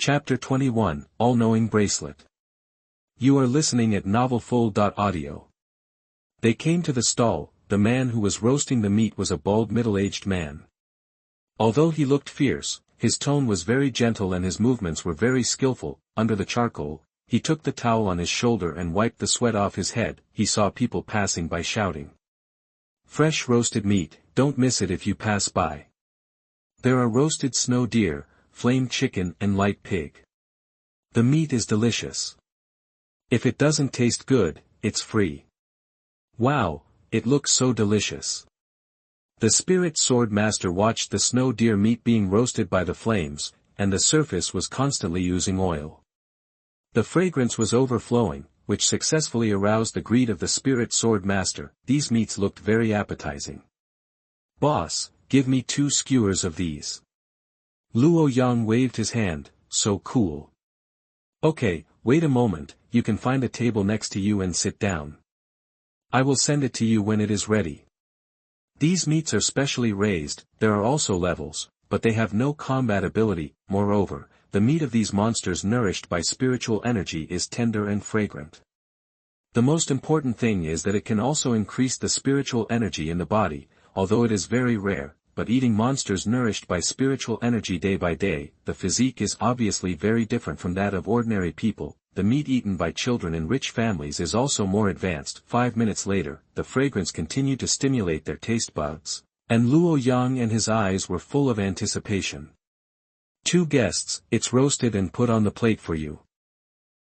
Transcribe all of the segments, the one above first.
Chapter 21, All-Knowing Bracelet. You are listening at novelfull.audio. They came to the stall. The man who was roasting the meat was a bald middle-aged man. Although he looked fierce, his tone was very gentle and his movements were very skillful. Under the charcoal, he took the towel on his shoulder and wiped the sweat off his head. He saw people passing by shouting, "Fresh roasted meat, don't miss it if you pass by. There are roasted snow deer, flame chicken and light pig. The meat is delicious. If it doesn't taste good, it's free. Wow, it looks so delicious." The spirit sword master watched the snow deer meat being roasted by the flames, and the surface was constantly oozing oil. The fragrance was overflowing, which successfully aroused the greed of the spirit sword master. These meats looked very appetizing. "Boss, give me 2 skewers of these." Luo Yang waved his hand, "So cool. Okay, wait a moment, you can find a table next to you and sit down. I will send it to you when it is ready." These meats are specially raised. There are also levels, but they have no combat ability. Moreover, the meat of these monsters nourished by spiritual energy is tender and fragrant. The most important thing is that it can also increase the spiritual energy in the body, although it is very rare. But eating monsters nourished by spiritual energy day by day, the physique is obviously very different from that of ordinary people. The meat eaten by children in rich families is also more advanced. 5 minutes later, the fragrance continued to stimulate their taste buds, and Luo Yang and his eyes were full of anticipation. "2 guests, it's roasted and put on the plate for you."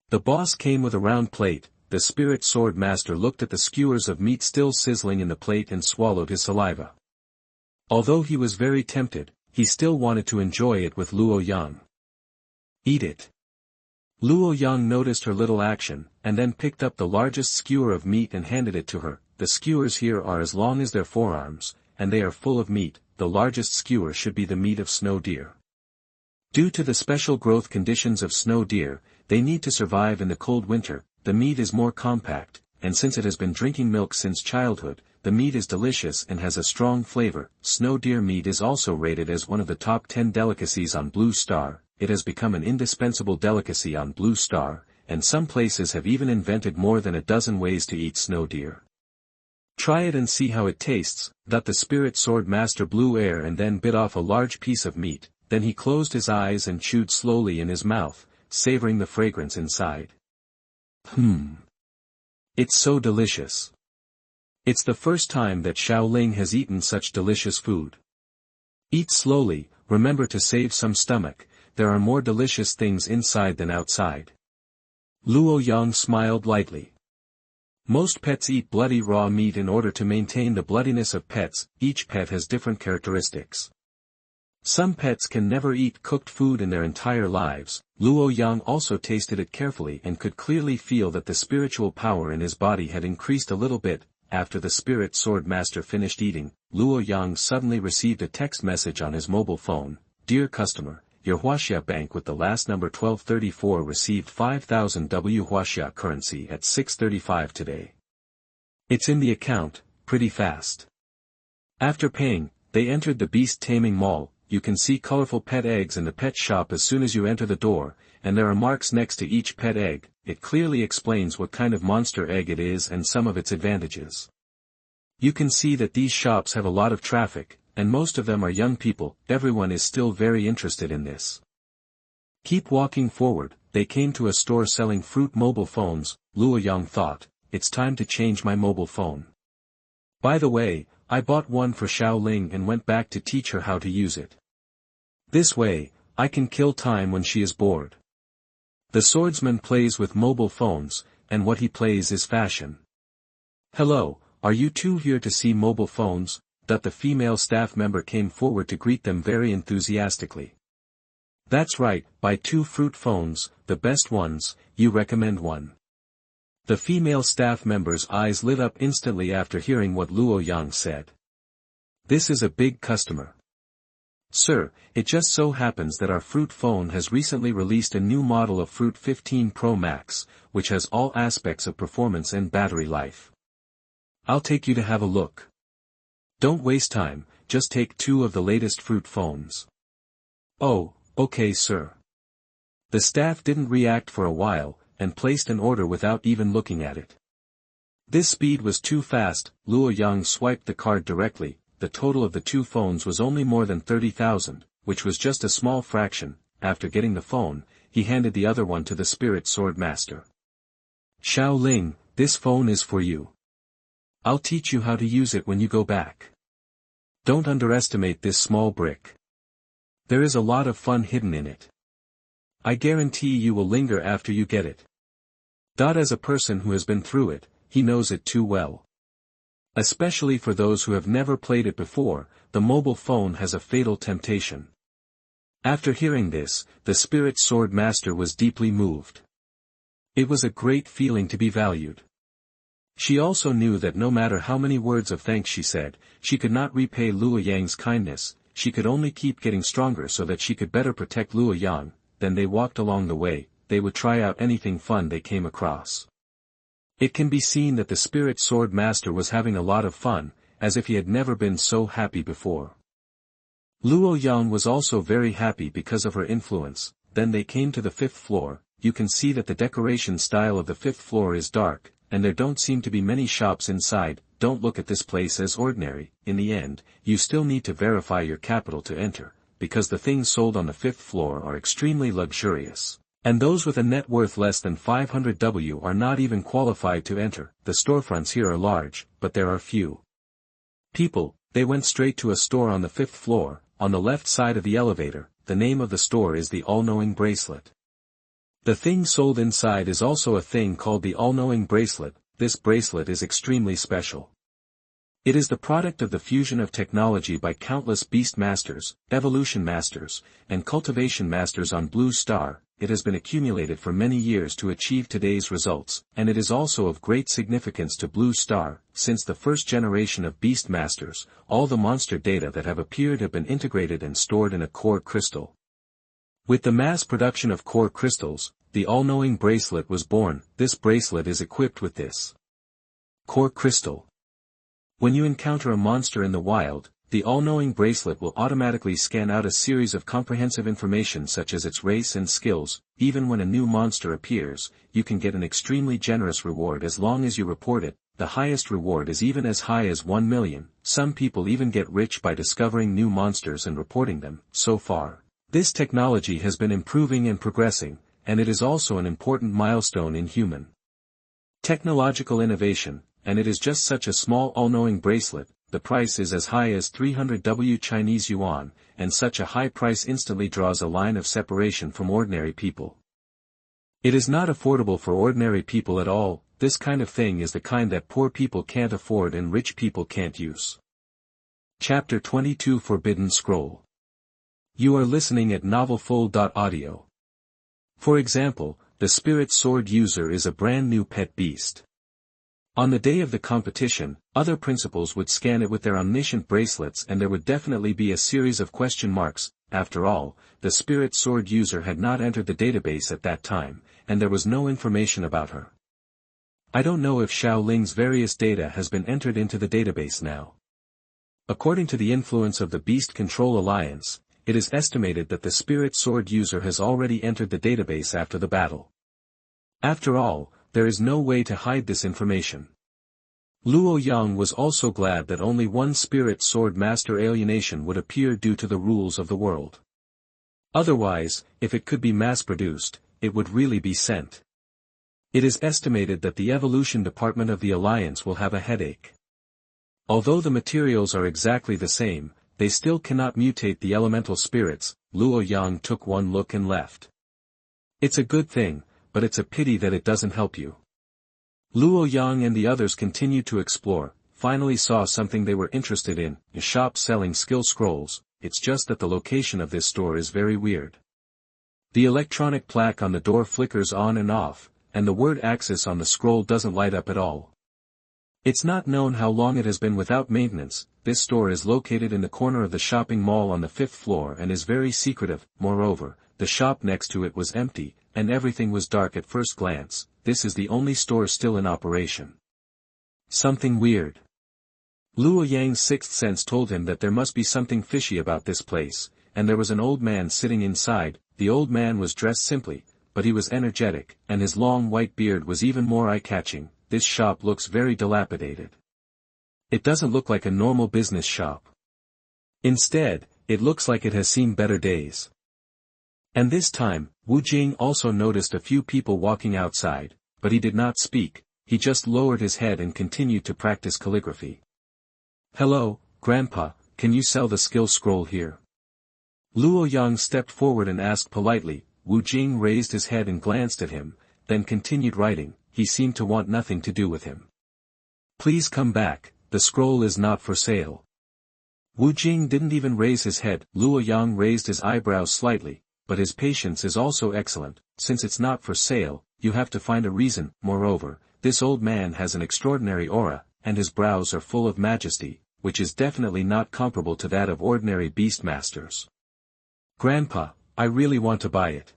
The boss came with a round plate. The spirit sword master looked at the skewers of meat still sizzling in the plate and swallowed his saliva. Although he was very tempted, he still wanted to enjoy it with Luo Yang. "Eat it." Luo Yang noticed her little action, and then picked up the largest skewer of meat and handed it to her. The skewers here are as long as their forearms, and they are full of meat. The largest skewer should be the meat of snow deer. Due to the special growth conditions of snow deer, they need to survive in the cold winter. The meat is more compact, and since it has been drinking milk since childhood, the meat is delicious and has a strong flavor. Snow deer meat is also rated as one of the top 10 delicacies on Blue Star. It has become an indispensable delicacy on Blue Star, and some places have even invented more than a dozen ways to eat snow deer. "Try it and see how it tastes," thought the spirit sword master Blue Air, and then bit off a large piece of meat. Then he closed his eyes and chewed slowly in his mouth, savoring the fragrance inside. It's so delicious. It's the first time that Xiaoling has eaten such delicious food. Eat slowly, remember to save some stomach, there are more delicious things inside than outside. Luo Yang smiled lightly. Most pets eat bloody raw meat in order to maintain the bloodiness of pets. Each pet has different characteristics. Some pets can never eat cooked food in their entire lives. Luo Yang also tasted it carefully and could clearly feel that the spiritual power in his body had increased a little bit. After the spirit sword master finished eating, Luo Yang suddenly received a text message on his mobile phone. "Dear customer, your Huaxia bank with the last number 1234 received 5,000 W Huaxia currency at 6:35 today. It's in the account, pretty fast." After paying, they entered the beast taming mall. You can see colorful pet eggs in the pet shop as soon as you enter the door, and there are marks next to each pet egg. It clearly explains what kind of monster egg it is and some of its advantages. You can see that these shops have a lot of traffic, and most of them are young people. Everyone is still very interested in this. Keep walking forward. They came to a store selling fruit mobile phones. Luo Yang thought, "It's time to change my mobile phone. By the way, I bought one for Xiaoling and went back to teach her how to use it. This way, I can kill time when she is bored." The swordsman plays with mobile phones, and what he plays is fashion. "Hello, are you two here to see mobile phones?" That the female staff member came forward to greet them very enthusiastically. "That's right, buy 2 fruit phones, the best ones. You recommend one?" The female staff member's eyes lit up instantly after hearing what Luo Yang said. "This is a big customer. Sir, it just so happens that our Fruit phone has recently released a new model of Fruit 15 Pro Max, which has all aspects of performance and battery life. I'll take you to have a look. Don't waste time, just take 2 of the latest Fruit phones." "Oh, okay sir." The staff didn't react for a while, and placed an order without even looking at it. This speed was too fast. Luo Yang swiped the card directly. The total of the two phones was only more than 30,000, which was just a small fraction. After getting the phone, he handed the other one to the Spirit Sword Master. Xiao Ling, this phone is for you. I'll teach you how to use it when you go back. Don't underestimate this small brick. There is a lot of fun hidden in it. I guarantee you will linger after you get it. As a person who has been through it, he knows it too well. Especially for those who have never played it before, the mobile phone has a fatal temptation. After hearing this, the Spirit Sword Master was deeply moved. It was a great feeling to be valued. She also knew that no matter how many words of thanks she said, she could not repay Luo Yang's kindness. She could only keep getting stronger so that she could better protect Luo Yang. Then they walked along the way. They would try out anything fun they came across. It can be seen that the Spirit Sword Master was having a lot of fun, as if he had never been so happy before. Luo Yang was also very happy because of her influence. Then they came to the 5th floor. You can see that the decoration style of the 5th floor is dark, and there don't seem to be many shops inside. Don't look at this place as ordinary. In the end, you still need to verify your capital to enter, because the things sold on the 5th floor are extremely luxurious. And those with a net worth less than 500W are not even qualified to enter. The storefronts here are large, but there are few people. They went straight to a store on the 5th floor, on the left side of the elevator. The name of the store is the All-Knowing Bracelet. The thing sold inside is also a thing called the All-Knowing Bracelet. This bracelet is extremely special. It is the product of the fusion of technology by countless beast masters, evolution masters, and cultivation masters on Blue Star. It has been accumulated for many years to achieve today's results, and it is also of great significance to Blue Star. Since the first generation of beast masters, all the monster data that have appeared have been integrated and stored in a core crystal. With the mass production of core crystals, the all-knowing bracelet was born. This bracelet is equipped with this core crystal. When you encounter a monster in the wild, the all-knowing bracelet will automatically scan out a series of comprehensive information such as its race and skills. Even when a new monster appears, you can get an extremely generous reward as long as you report it. The highest reward is even as high as 1 million. Some people even get rich by discovering new monsters and reporting them. So far, this technology has been improving and progressing, and it is also an important milestone in human technological innovation, and it is just such a small all-knowing bracelet. The price is as high as 300W Chinese yuan, and such a high price instantly draws a line of separation from ordinary people. It is not affordable for ordinary people at all. This kind of thing is the kind that poor people can't afford and rich people can't use. Chapter 22 Forbidden Scroll. You are listening at novelfull.audio. For example, the Spirit Sword user is a brand new pet beast. On the day of the competition, other principals would scan it with their omniscient bracelets and there would definitely be a series of question marks. After all, the Spirit Sword user had not entered the database at that time, and there was no information about her. I don't know if Xiao Ling's various data has been entered into the database now. According to the influence of the Beast Control Alliance, it is estimated that the Spirit Sword user has already entered the database after the battle. After all, there is no way to hide this information. Luo Yang was also glad that only one Spirit Sword Master alienation would appear due to the rules of the world. Otherwise, if it could be mass-produced, it would really be sent. It is estimated that the evolution department of the Alliance will have a headache. Although the materials are exactly the same, they still cannot mutate the elemental spirits. Luo Yang took one look and left. It's a good thing, but it's a pity that it doesn't help you. Luo Yang and the others continued to explore, finally saw something they were interested in, a shop selling skill scrolls. It's just that the location of this store is very weird. The electronic plaque on the door flickers on and off, and the word Axis on the scroll doesn't light up at all. It's not known how long it has been without maintenance. This store is located in the corner of the shopping mall on the 5th floor and is very secretive. Moreover, the shop next to it was empty, and everything was dark at first glance. This is the only store still in operation. Something weird. Luo Yang's sixth sense told him that there must be something fishy about this place, and there was an old man sitting inside. the old man was dressed simply, but he was energetic, and his long white beard was even more eye-catching. This shop looks very dilapidated. It doesn't look like a normal business shop. Instead, it looks like it has seen better days. And this time, Wu Jing also noticed a few people walking outside, but he did not speak, he just lowered his head and continued to practice calligraphy. "Hello, Grandpa, can you sell the skill scroll here?" Luo Yang stepped forward and asked politely. Wu Jing raised his head and glanced at him, then continued writing. He seemed to want nothing to do with him. "Please come back, the scroll is not for sale." Wu Jing didn't even raise his head. Luo Yang raised his eyebrows slightly, but his patience is also excellent. "Since it's not for sale, you have to find a reason. Moreover, this old man has an extraordinary aura, and his brows are full of majesty, which is definitely not comparable to that of ordinary beastmasters." "Grandpa, I really want to buy it."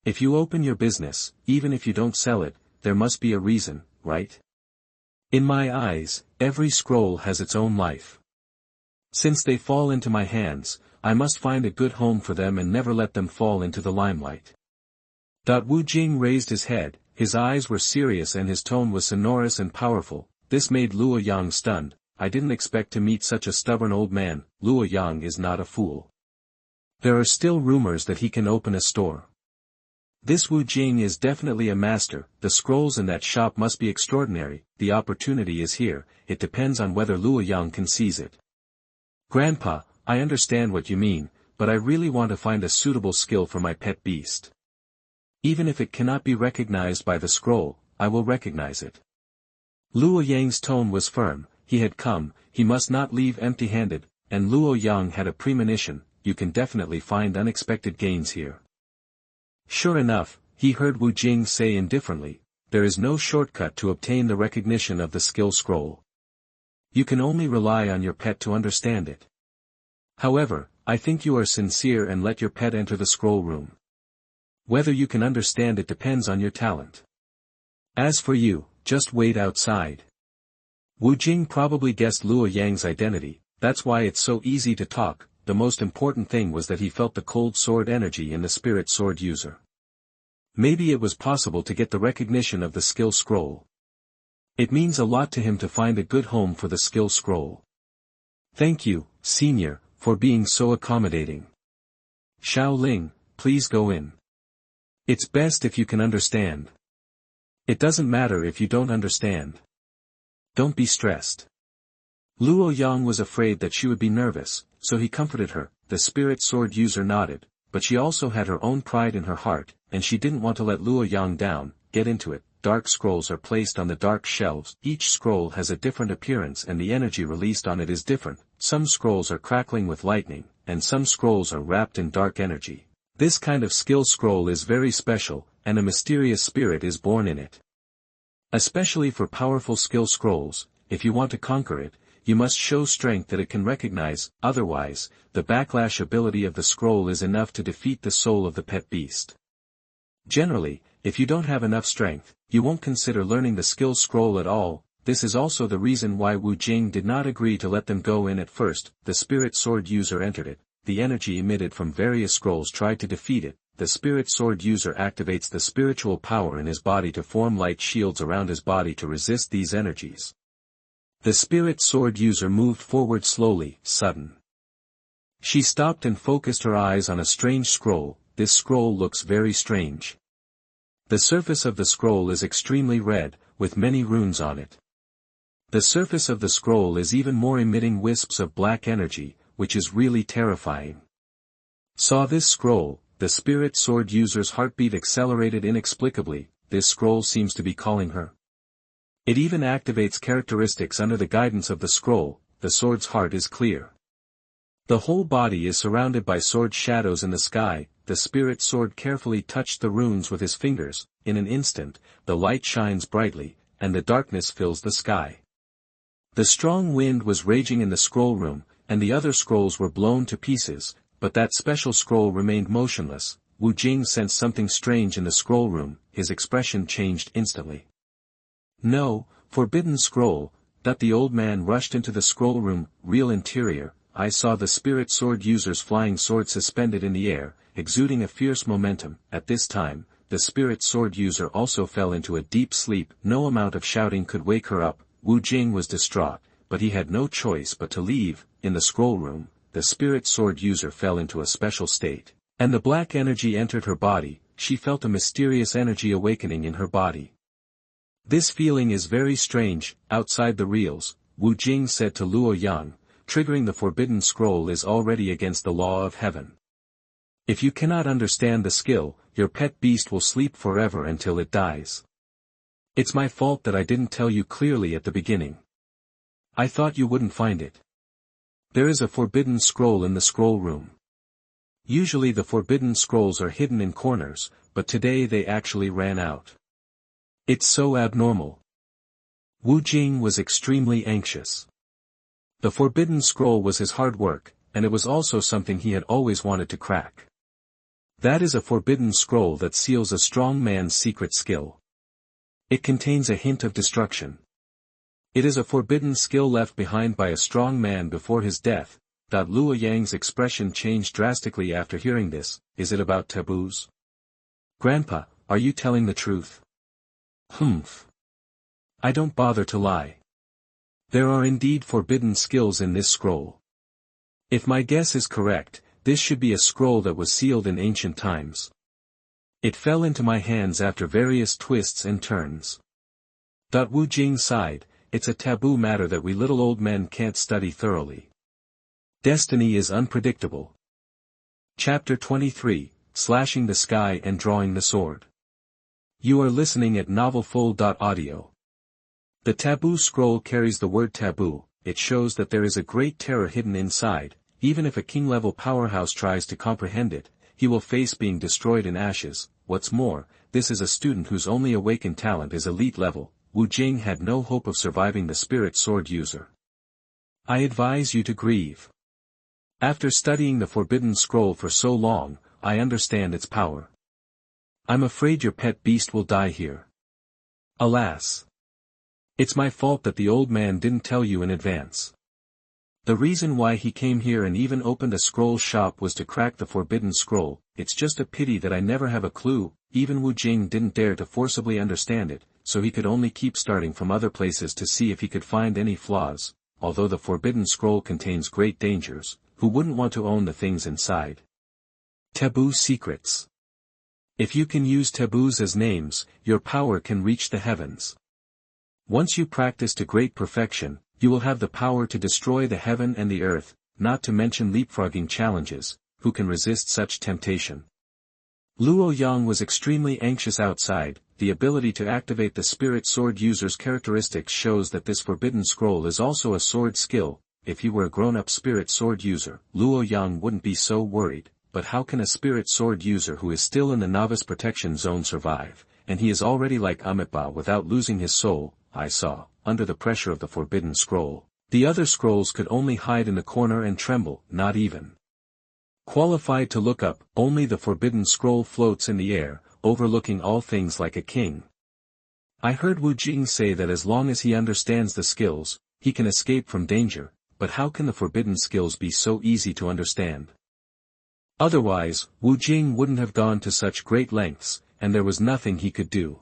"If you open your business, even if you don't sell it, there must be a reason, right? In my eyes, every scroll has its own life. Since they fall into my hands, I must find a good home for them and never let them fall into the limelight." Wu Jing raised his head, his eyes were serious and his tone was sonorous and powerful. This made Luo Yang stunned. "I didn't expect to meet such a stubborn old man." Luo Yang is not a fool. There are still rumors that he can open a store. This Wu Jing is definitely a master. The scrolls in that shop must be extraordinary. The opportunity is here, it depends on whether Luo Yang can seize it. "Grandpa, I understand what you mean, but I really want to find a suitable skill for my pet beast. Even if it cannot be recognized by the scroll, I will recognize it." Luo Yang's tone was firm. He had come, he must not leave empty-handed, and Luo Yang had a premonition. You can definitely find unexpected gains here. Sure enough, he heard Wu Jing say indifferently, "There is no shortcut to obtain the recognition of the skill scroll. You can only rely on your pet to understand it. However, I think you are sincere and let your pet enter the scroll room. Whether you can understand it depends on your talent. As for you, just wait outside." Wu Jing probably guessed Luo Yang's identity, that's why it's so easy to talk. The most important thing was that he felt the cold sword energy in the spirit sword user. Maybe it was possible to get the recognition of the skill scroll. It means a lot to him to find a good home for the skill scroll. "Thank you, Senior, for being so accommodating. Xiao Ling, please go in. It's best if you can understand. It doesn't matter if you don't understand. Don't be stressed." Luo Yang was afraid that she would be nervous, so he comforted her. The spirit sword user nodded, but she also had her own pride in her heart, and she didn't want to let Luo Yang down. "Get into it." Dark scrolls are placed on the dark shelves. Each scroll has a different appearance and the energy released on it is different. Some scrolls are crackling with lightning, and some scrolls are wrapped in dark energy. This kind of skill scroll is very special, and a mysterious spirit is born in it. Especially for powerful skill scrolls, if you want to conquer it, you must show strength that it can recognize. Otherwise, the backlash ability of the scroll is enough to defeat the soul of the pet beast. Generally, if you don't have enough strength, you won't consider learning the skill scroll at all. This is also the reason why Wu Jing did not agree to let them go in at first. The spirit sword user entered it. The energy emitted from various scrolls tried to defeat it. The spirit sword user activates the spiritual power in his body to form light shields around his body to resist these energies. The spirit sword user moved forward slowly, sudden. She stopped and focused her eyes on a strange scroll. This scroll looks very strange. The surface of the scroll is extremely red, with many runes on it. The surface of the scroll is even more emitting wisps of black energy, which is really terrifying. Saw this scroll, the spirit sword user's heartbeat accelerated inexplicably. This scroll seems to be calling her. It even activates characteristics under the guidance of the scroll. The sword's heart is clear. The whole body is surrounded by sword shadows in the sky. The spirit sword carefully touched the runes with his fingers. In an instant, the light shines brightly, and the darkness fills the sky. The strong wind was raging in the scroll room, and the other scrolls were blown to pieces, but that special scroll remained motionless. Wu Jing sensed something strange in the scroll room. His expression changed instantly. "No, forbidden scroll." That the old man rushed into the scroll room. Real interior. I saw the spirit sword user's flying sword suspended in the air, exuding a fierce momentum. At this time, the spirit sword user also fell into a deep sleep. No amount of shouting could wake her up. Wu Jing was distraught, but he had no choice but to leave. In the scroll room, the spirit sword user fell into a special state, and the black energy entered her body. She felt a mysterious energy awakening in her body. This feeling is very strange. Outside the reels, Wu Jing said to Luo Yang, triggering the forbidden scroll is already against the law of heaven. If you cannot understand the skill, your pet beast will sleep forever until it dies. It's my fault that I didn't tell you clearly at the beginning. I thought you wouldn't find it. There is a forbidden scroll in the scroll room. Usually the forbidden scrolls are hidden in corners, but today they actually ran out. It's so abnormal. Wu Jing was extremely anxious. The forbidden scroll was his hard work, and it was also something he had always wanted to crack. That is a forbidden scroll that seals a strong man's secret skill. It contains a hint of destruction. It is a forbidden skill left behind by a strong man before his death. Luo Yang's expression changed drastically after hearing this. Is it about taboos? Grandpa, are you telling the truth? Humph. I don't bother to lie. There are indeed forbidden skills in this scroll. If my guess is correct, this should be a scroll that was sealed in ancient times. It fell into my hands after various twists and turns. Wu Jing sighed. It's a taboo matter that we little old men can't study thoroughly. Destiny is unpredictable. Chapter 23, Slashing the Sky and Drawing the Sword. You are listening at novelfull.audio. The taboo scroll carries the word taboo. It shows that there is a great terror hidden inside. Even if a king-level powerhouse tries to comprehend it, he will face being destroyed in ashes. What's more, this is a student whose only awakened talent is elite level. Wu Jing had no hope of surviving the spirit sword user. I advise you to grieve. After studying the forbidden scroll for so long, I understand its power. I'm afraid your pet beast will die here. Alas. It's my fault that the old man didn't tell you in advance. The reason why he came here and even opened a scroll shop was to crack the forbidden scroll. It's just a pity that I never have a clue. Even Wu Jing didn't dare to forcibly understand it, so he could only keep starting from other places to see if he could find any flaws. Although the forbidden scroll contains great dangers, who wouldn't want to own the things inside? Taboo secrets. If you can use taboos as names, your power can reach the heavens. Once you practice to great perfection, you will have the power to destroy the heaven and the earth, not to mention leapfrogging challenges. Who can resist such temptation? Luo Yang was extremely anxious outside. The ability to activate the spirit sword user's characteristics shows that this forbidden scroll is also a sword skill. If he were a grown-up spirit sword user, Luo Yang wouldn't be so worried. But how can a spirit sword user who is still in the novice protection zone survive? And he is already like Amitabha without losing his soul. I saw, under the pressure of the forbidden scroll, the other scrolls could only hide in the corner and tremble, not even qualified to look up. Only the forbidden scroll floats in the air, overlooking all things like a king. I heard Wu Jing say that as long as he understands the skills, he can escape from danger, but how can the forbidden skills be so easy to understand? Otherwise, Wu Jing wouldn't have gone to such great lengths, and there was nothing he could do.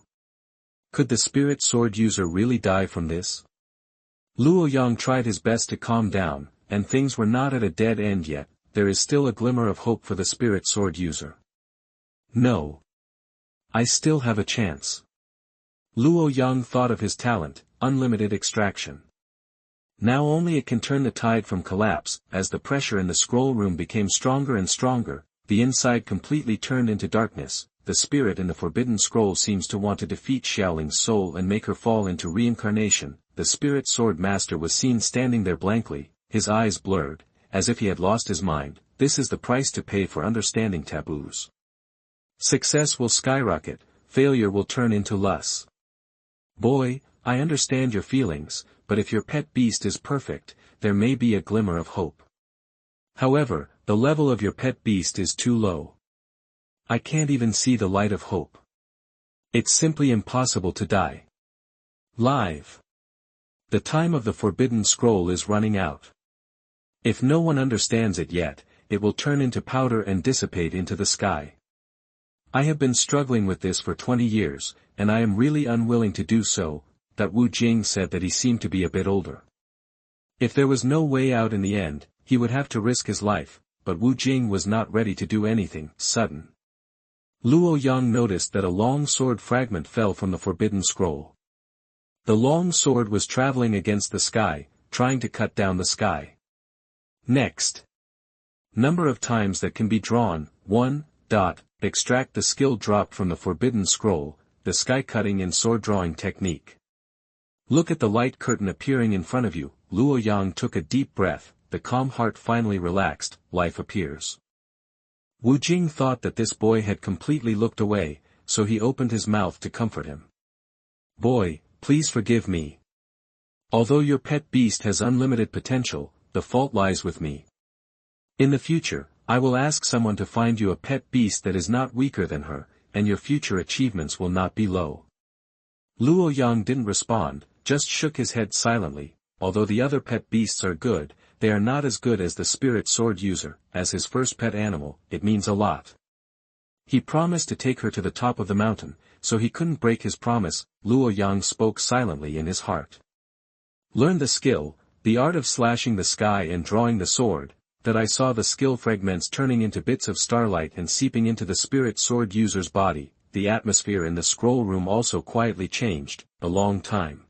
Could the spirit sword user really die from this? Luo Yang tried his best to calm down, and things were not at a dead end yet. There is still a glimmer of hope for the spirit sword user. No. I still have a chance. Luo Yang thought of his talent, unlimited extraction. Now only it can turn the tide from collapse. As the pressure in the scroll room became stronger and stronger, the inside completely turned into darkness. The spirit in the forbidden scroll seems to want to defeat Xiaoling's soul and make her fall into reincarnation. The spirit sword master was seen standing there blankly, his eyes blurred, as if he had lost his mind. This is the price to pay for understanding taboos. Success will skyrocket, failure will turn into loss. Boy, I understand your feelings, but if your pet beast is perfect, there may be a glimmer of hope. However, the level of your pet beast is too low. I can't even see the light of hope. It's simply impossible to die. Live. The time of the forbidden scroll is running out. If no one understands it yet, it will turn into powder and dissipate into the sky. I have been struggling with this for 20 years, and I am really unwilling to do so. That Wu Jing said that he seemed to be a bit older. If there was no way out in the end, he would have to risk his life, but Wu Jing was not ready to do anything sudden. Luo Yang noticed that a long sword fragment fell from the forbidden scroll. The long sword was traveling against the sky, trying to cut down the sky. Next. Number of times that can be drawn, 1. Extract the skill dropped from the forbidden scroll, the sky cutting in sword drawing technique. Look at the light curtain appearing in front of you. Luo Yang took a deep breath, the calm heart finally relaxed, life appears. Wu Jing thought that this boy had completely looked away, so he opened his mouth to comfort him. Boy, please forgive me. Although your pet beast has unlimited potential, the fault lies with me. In the future, I will ask someone to find you a pet beast that is not weaker than her, and your future achievements will not be low. Luo Yang didn't respond, just shook his head silently. Although the other pet beasts are good, they are not as good as the spirit sword user. As his first pet animal, it means a lot. He promised to take her to the top of the mountain, so he couldn't break his promise. Luo Yang spoke silently in his heart. Learn the skill, the art of slashing the sky and drawing the sword, that I saw the skill fragments turning into bits of starlight and seeping into the spirit sword user's body. The atmosphere in the scroll room also quietly changed, a long time.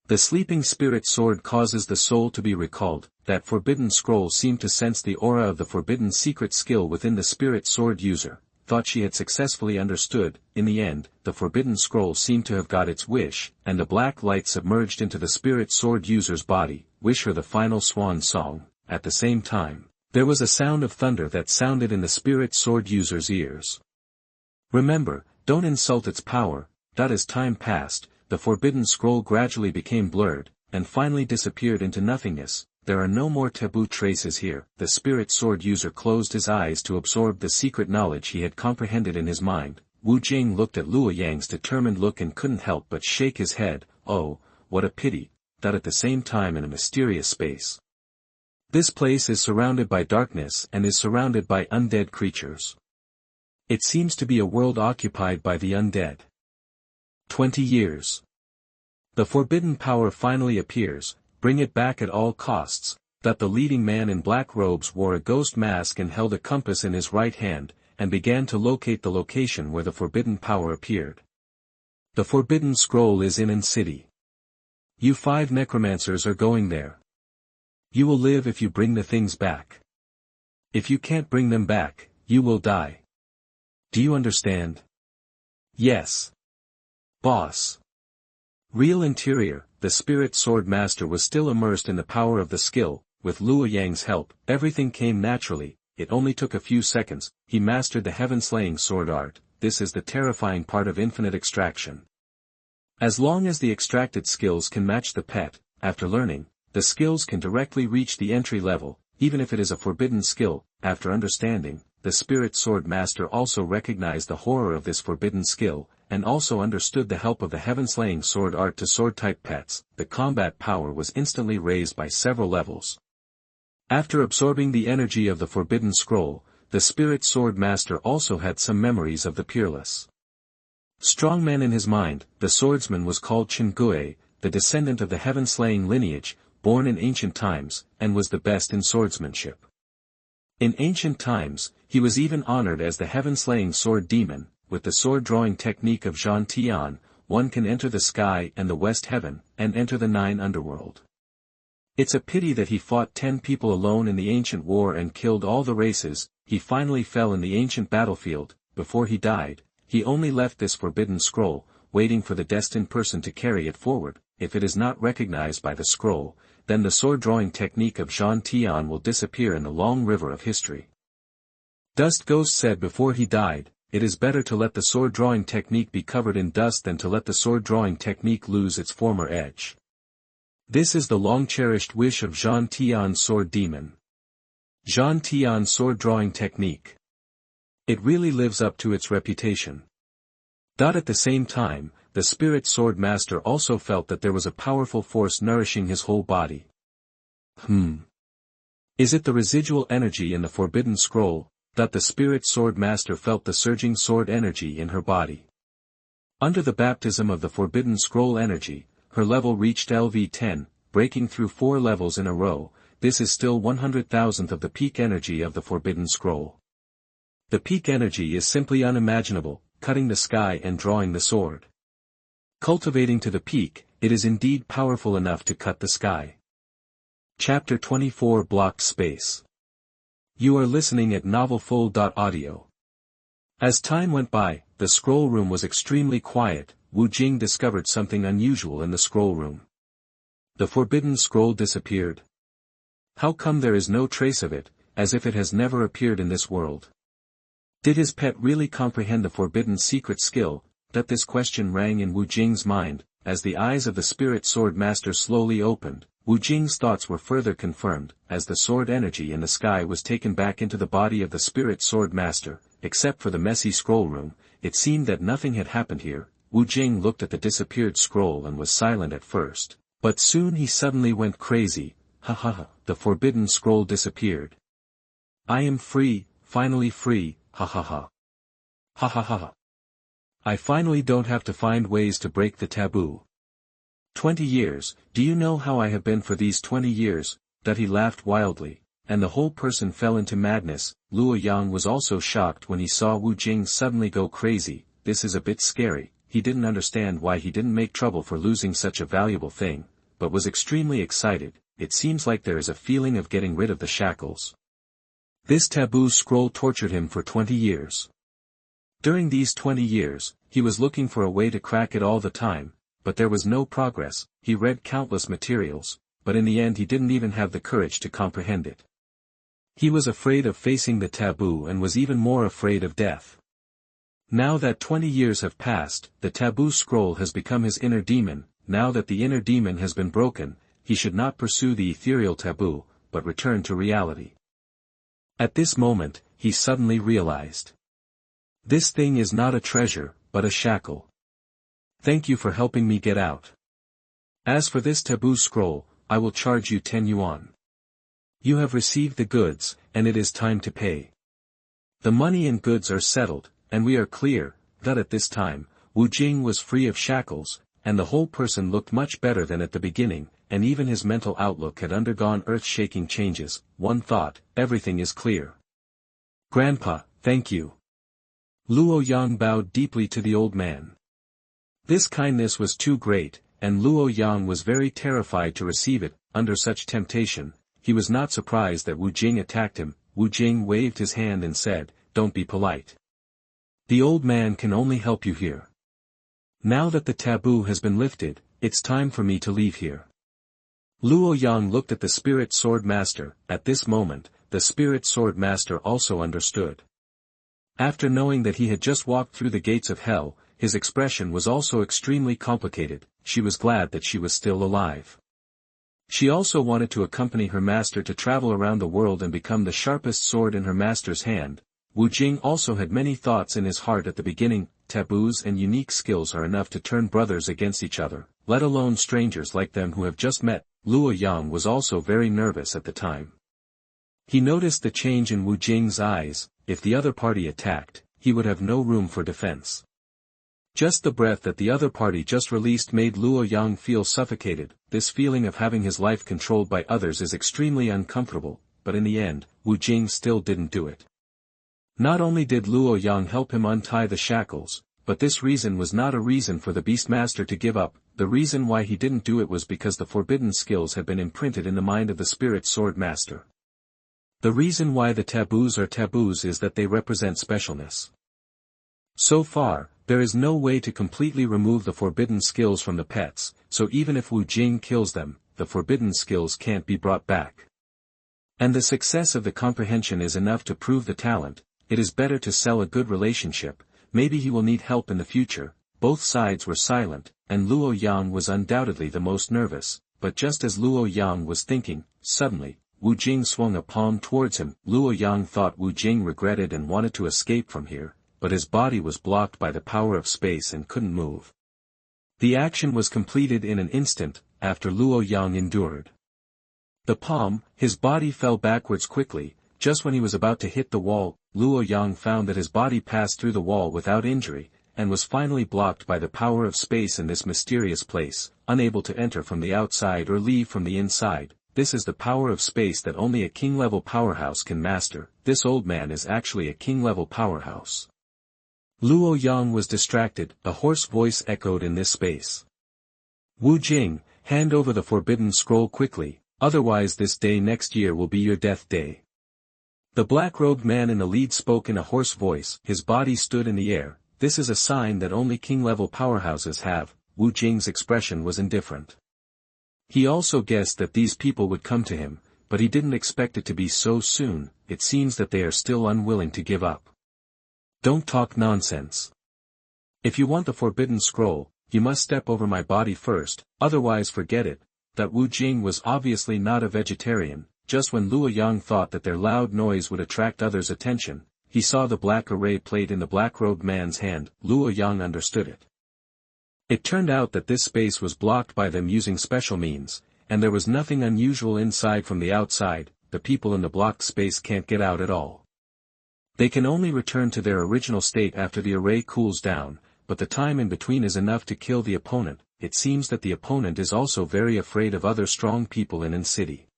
The sleeping spirit sword causes the soul to be recalled. That forbidden scroll seemed to sense the aura of the forbidden secret skill within the spirit sword user, thought she had successfully understood. In the end, the forbidden scroll seemed to have got its wish, and the black light submerged into the spirit sword user's body. Wish her the final swan song. At the same time, there was a sound of thunder that sounded in the spirit sword user's ears. Remember, don't insult its power. As time passed, the forbidden scroll gradually became blurred, and finally disappeared into nothingness. There are no more taboo traces here. The spirit sword user closed his eyes to absorb the secret knowledge he had comprehended in his mind. Wu Jing looked at Luo Yang's determined look and couldn't help but shake his head. Oh, what a pity. At the same time in a mysterious space. This place is surrounded by darkness and is surrounded by undead creatures. It seems to be a world occupied by the undead. 20 years. The forbidden power finally appears. Bring it back at all costs. That the leading man in black robes wore a ghost mask and held a compass in his right hand, and began to locate the location where the forbidden power appeared. The forbidden scroll is in City. You 5 necromancers are going there. You will live if you bring the things back. If you can't bring them back, you will die. Do you understand? Yes. Boss. Real interior. The spirit sword master was still immersed in the power of the skill. With Luo Yang's help, everything came naturally. It only took a few seconds. He mastered the heaven-slaying sword art. This is the terrifying part of infinite extraction. As long as the extracted skills can match the pet, after learning, the skills can directly reach the entry level, even if it is a forbidden skill. After understanding, the spirit sword master also recognized the horror of this forbidden skill, and also understood the help of the heaven-slaying sword art to sword-type pets. The combat power was instantly raised by several levels. After absorbing the energy of the forbidden scroll, the spirit sword master also had some memories of the peerless strong man in his mind. The swordsman was called Chen Gui, the descendant of the heaven-slaying lineage, born in ancient times, and was the best in swordsmanship. In ancient times, he was even honored as the heaven-slaying sword demon. With the sword-drawing technique of Zhan Tian, one can enter the sky and the west heaven, and enter the 9 underworld. It's a pity that he fought 10 people alone in the ancient war and killed all the races. He finally fell in the ancient battlefield. Before he died, he only left this forbidden scroll, waiting for the destined person to carry it forward. If it is not recognized by the scroll, then the sword-drawing technique of Zhan Tian will disappear in the long river of history. Dust Ghost said before he died, it is better to let the sword-drawing technique be covered in dust than to let the sword-drawing technique lose its former edge. This is the long-cherished wish of Zhan Tian's sword demon. Zhan Tian's sword-drawing technique. It really lives up to its reputation. At the same time, the spirit sword master also felt that there was a powerful force nourishing his whole body. Is it the residual energy in the Forbidden Scroll, that the Spirit Sword Master felt the surging sword energy in her body? Under the baptism of the Forbidden Scroll energy, her level reached LV10, breaking through 4 levels in a row. This is still 100,000th of the peak energy of the Forbidden Scroll. The peak energy is simply unimaginable, cutting the sky and drawing the sword. Cultivating to the peak, it is indeed powerful enough to cut the sky. Chapter 24 Blocked Space. You are listening at novelfull.audio. As time went by, the scroll room was extremely quiet. Wu Jing discovered something unusual in the scroll room. The Forbidden Scroll disappeared. How come there is no trace of it, as if it has never appeared in this world? Did his pet really comprehend the forbidden secret skill? That this question rang in Wu Jing's mind. As the eyes of the Spirit Sword Master slowly opened, Wu Jing's thoughts were further confirmed, as the sword energy in the sky was taken back into the body of the Spirit Sword Master. Except for the messy scroll room, it seemed that nothing had happened here. Wu Jing looked at the disappeared scroll and was silent at first, but soon he suddenly went crazy. Ha ha ha, the forbidden scroll disappeared. I am free, finally free, ha ha ha. Ha ha ha ha. I finally don't have to find ways to break the taboo. 20 years, do you know how I have been for these 20 years? That he laughed wildly, and the whole person fell into madness. Luo Yang was also shocked when he saw Wu Jing suddenly go crazy. This is a bit scary. He didn't understand why he didn't make trouble for losing such a valuable thing, but was extremely excited. It seems like there is a feeling of getting rid of the shackles. This taboo scroll tortured him for 20 years. During these 20 years, he was looking for a way to crack it all the time, but there was no progress. He read countless materials, but in the end he didn't even have the courage to comprehend it. He was afraid of facing the taboo and was even more afraid of death. Now that 20 years have passed, the taboo scroll has become his inner demon. Now that the inner demon has been broken, he should not pursue the ethereal taboo, but return to reality. At this moment, he suddenly realized. This thing is not a treasure, but a shackle. Thank you for helping me get out. As for this taboo scroll, I will charge you 10 yuan. You have received the goods, and it is time to pay. The money and goods are settled, and we are clear, that at this time, Wu Jing was free of shackles, and the whole person looked much better than at the beginning, and even his mental outlook had undergone earth-shaking changes. One thought, everything is clear. Grandpa, thank you. Luo Yang bowed deeply to the old man. This kindness was too great, and Luo Yang was very terrified to receive it. Under such temptation, he was not surprised that Wu Jing attacked him. Wu Jing waved his hand and said, "Don't be polite. The old man can only help you here. Now that the taboo has been lifted, it's time for me to leave here." Luo Yang looked at the Spirit Sword Master. At this moment, the Spirit Sword Master also understood. After knowing that he had just walked through the gates of hell, his expression was also extremely complicated. She was glad that she was still alive. She also wanted to accompany her master to travel around the world and become the sharpest sword in her master's hand. Wu Jing also had many thoughts in his heart at the beginning. Taboos and unique skills are enough to turn brothers against each other, let alone strangers like them who have just met. Luo Yang was also very nervous at the time. He noticed the change in Wu Jing's eyes. If the other party attacked, he would have no room for defense. Just the breath that the other party just released made Luo Yang feel suffocated. This feeling of having his life controlled by others is extremely uncomfortable, but in the end, Wu Jing still didn't do it. Not only did Luo Yang help him untie the shackles, but this reason was not a reason for the Beastmaster to give up. The reason why he didn't do it was because the forbidden skills had been imprinted in the mind of the Spirit Sword Master. The reason why the taboos are taboos is that they represent specialness. So far, there is no way to completely remove the forbidden skills from the pets, so even if Wu Jing kills them, the forbidden skills can't be brought back. And the success of the comprehension is enough to prove the talent. It is better to sell a good relationship. Maybe he will need help in the future. Both sides were silent, and Luo Yang was undoubtedly the most nervous, but just as Luo Yang was thinking, suddenly, Wu Jing swung a palm towards him. Luo Yang thought Wu Jing regretted and wanted to escape from here, but his body was blocked by the power of space and couldn't move. The action was completed in an instant, after Luo Yang endured. The palm, his body fell backwards quickly. Just when he was about to hit the wall, Luo Yang found that his body passed through the wall without injury, and was finally blocked by the power of space in this mysterious place, unable to enter from the outside or leave from the inside. This is the power of space that only a king-level powerhouse can master. This old man is actually a king-level powerhouse. Luo Yang was distracted, a hoarse voice echoed in this space. Wu Jing, hand over the forbidden scroll quickly, otherwise this day next year will be your death day. The black-robed man in the lead spoke in a hoarse voice, his body stood in the air. This is a sign that only king-level powerhouses have. Wu Jing's expression was indifferent. He also guessed that these people would come to him, but he didn't expect it to be so soon. It seems that they are still unwilling to give up. Don't talk nonsense. If you want the forbidden scroll, you must step over my body first, otherwise forget it. That Wu Jing was obviously not a vegetarian. Just when Luo Yang thought that their loud noise would attract others' attention, he saw the black array plate in the black-robed man's hand. Luo Yang understood it. It turned out that this space was blocked by them using special means, and there was nothing unusual inside from the outside. The people in the blocked space can't get out at all. They can only return to their original state after the array cools down, but the time in between is enough to kill the opponent. It seems that the opponent is also very afraid of other strong people in city.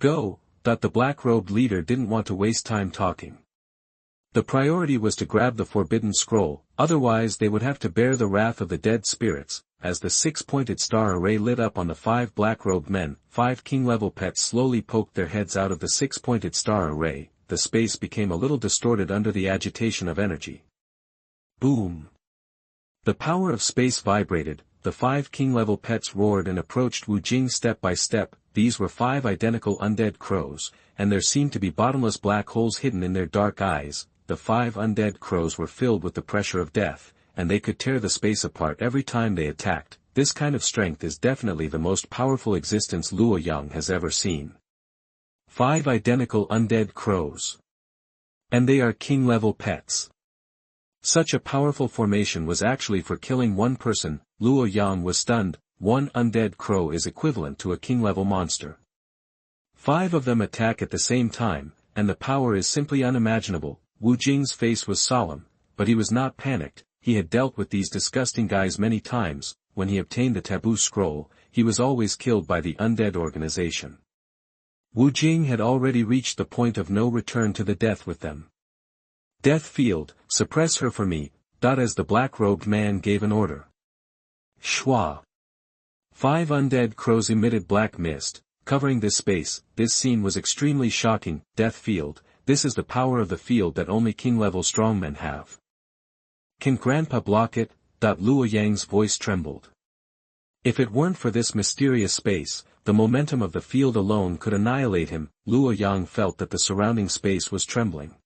Go, that the black-robed leader didn't want to waste time talking. The priority was to grab the forbidden scroll, otherwise they would have to bear the wrath of the dead spirits. As the six-pointed star array lit up on the 5 black-robed men, 5 king-level pets slowly poked their heads out of the six-pointed star array. The space became a little distorted under the agitation of energy. Boom! The power of space vibrated. The 5 king-level pets roared and approached Wu Jing step by step. These were 5 identical undead crows, and there seemed to be bottomless black holes hidden in their dark eyes. The 5 undead crows were filled with the pressure of death, and they could tear the space apart every time they attacked. This kind of strength is definitely the most powerful existence Luo Yang has ever seen. 5 identical undead crows. And they are king-level pets. Such a powerful formation was actually for killing one person. Luo Yang was stunned. 1 undead crow is equivalent to a king-level monster. 5 of them attack at the same time, and the power is simply unimaginable. Wu Jing's face was solemn, but he was not panicked. He had dealt with these disgusting guys many times. When he obtained the taboo scroll, he was always killed by the undead organization. Wu Jing had already reached the point of no return to the death with them. Death field, suppress her for me. As the black-robed man gave an order. Shwa. 5 undead crows emitted black mist, covering this space. This scene was extremely shocking. Death field, this is the power of the field that only king-level strongmen have. Can Grandpa block it? Luo Yang's voice trembled. If it weren't for this mysterious space, the momentum of the field alone could annihilate him. Luo Yang felt that the surrounding space was trembling.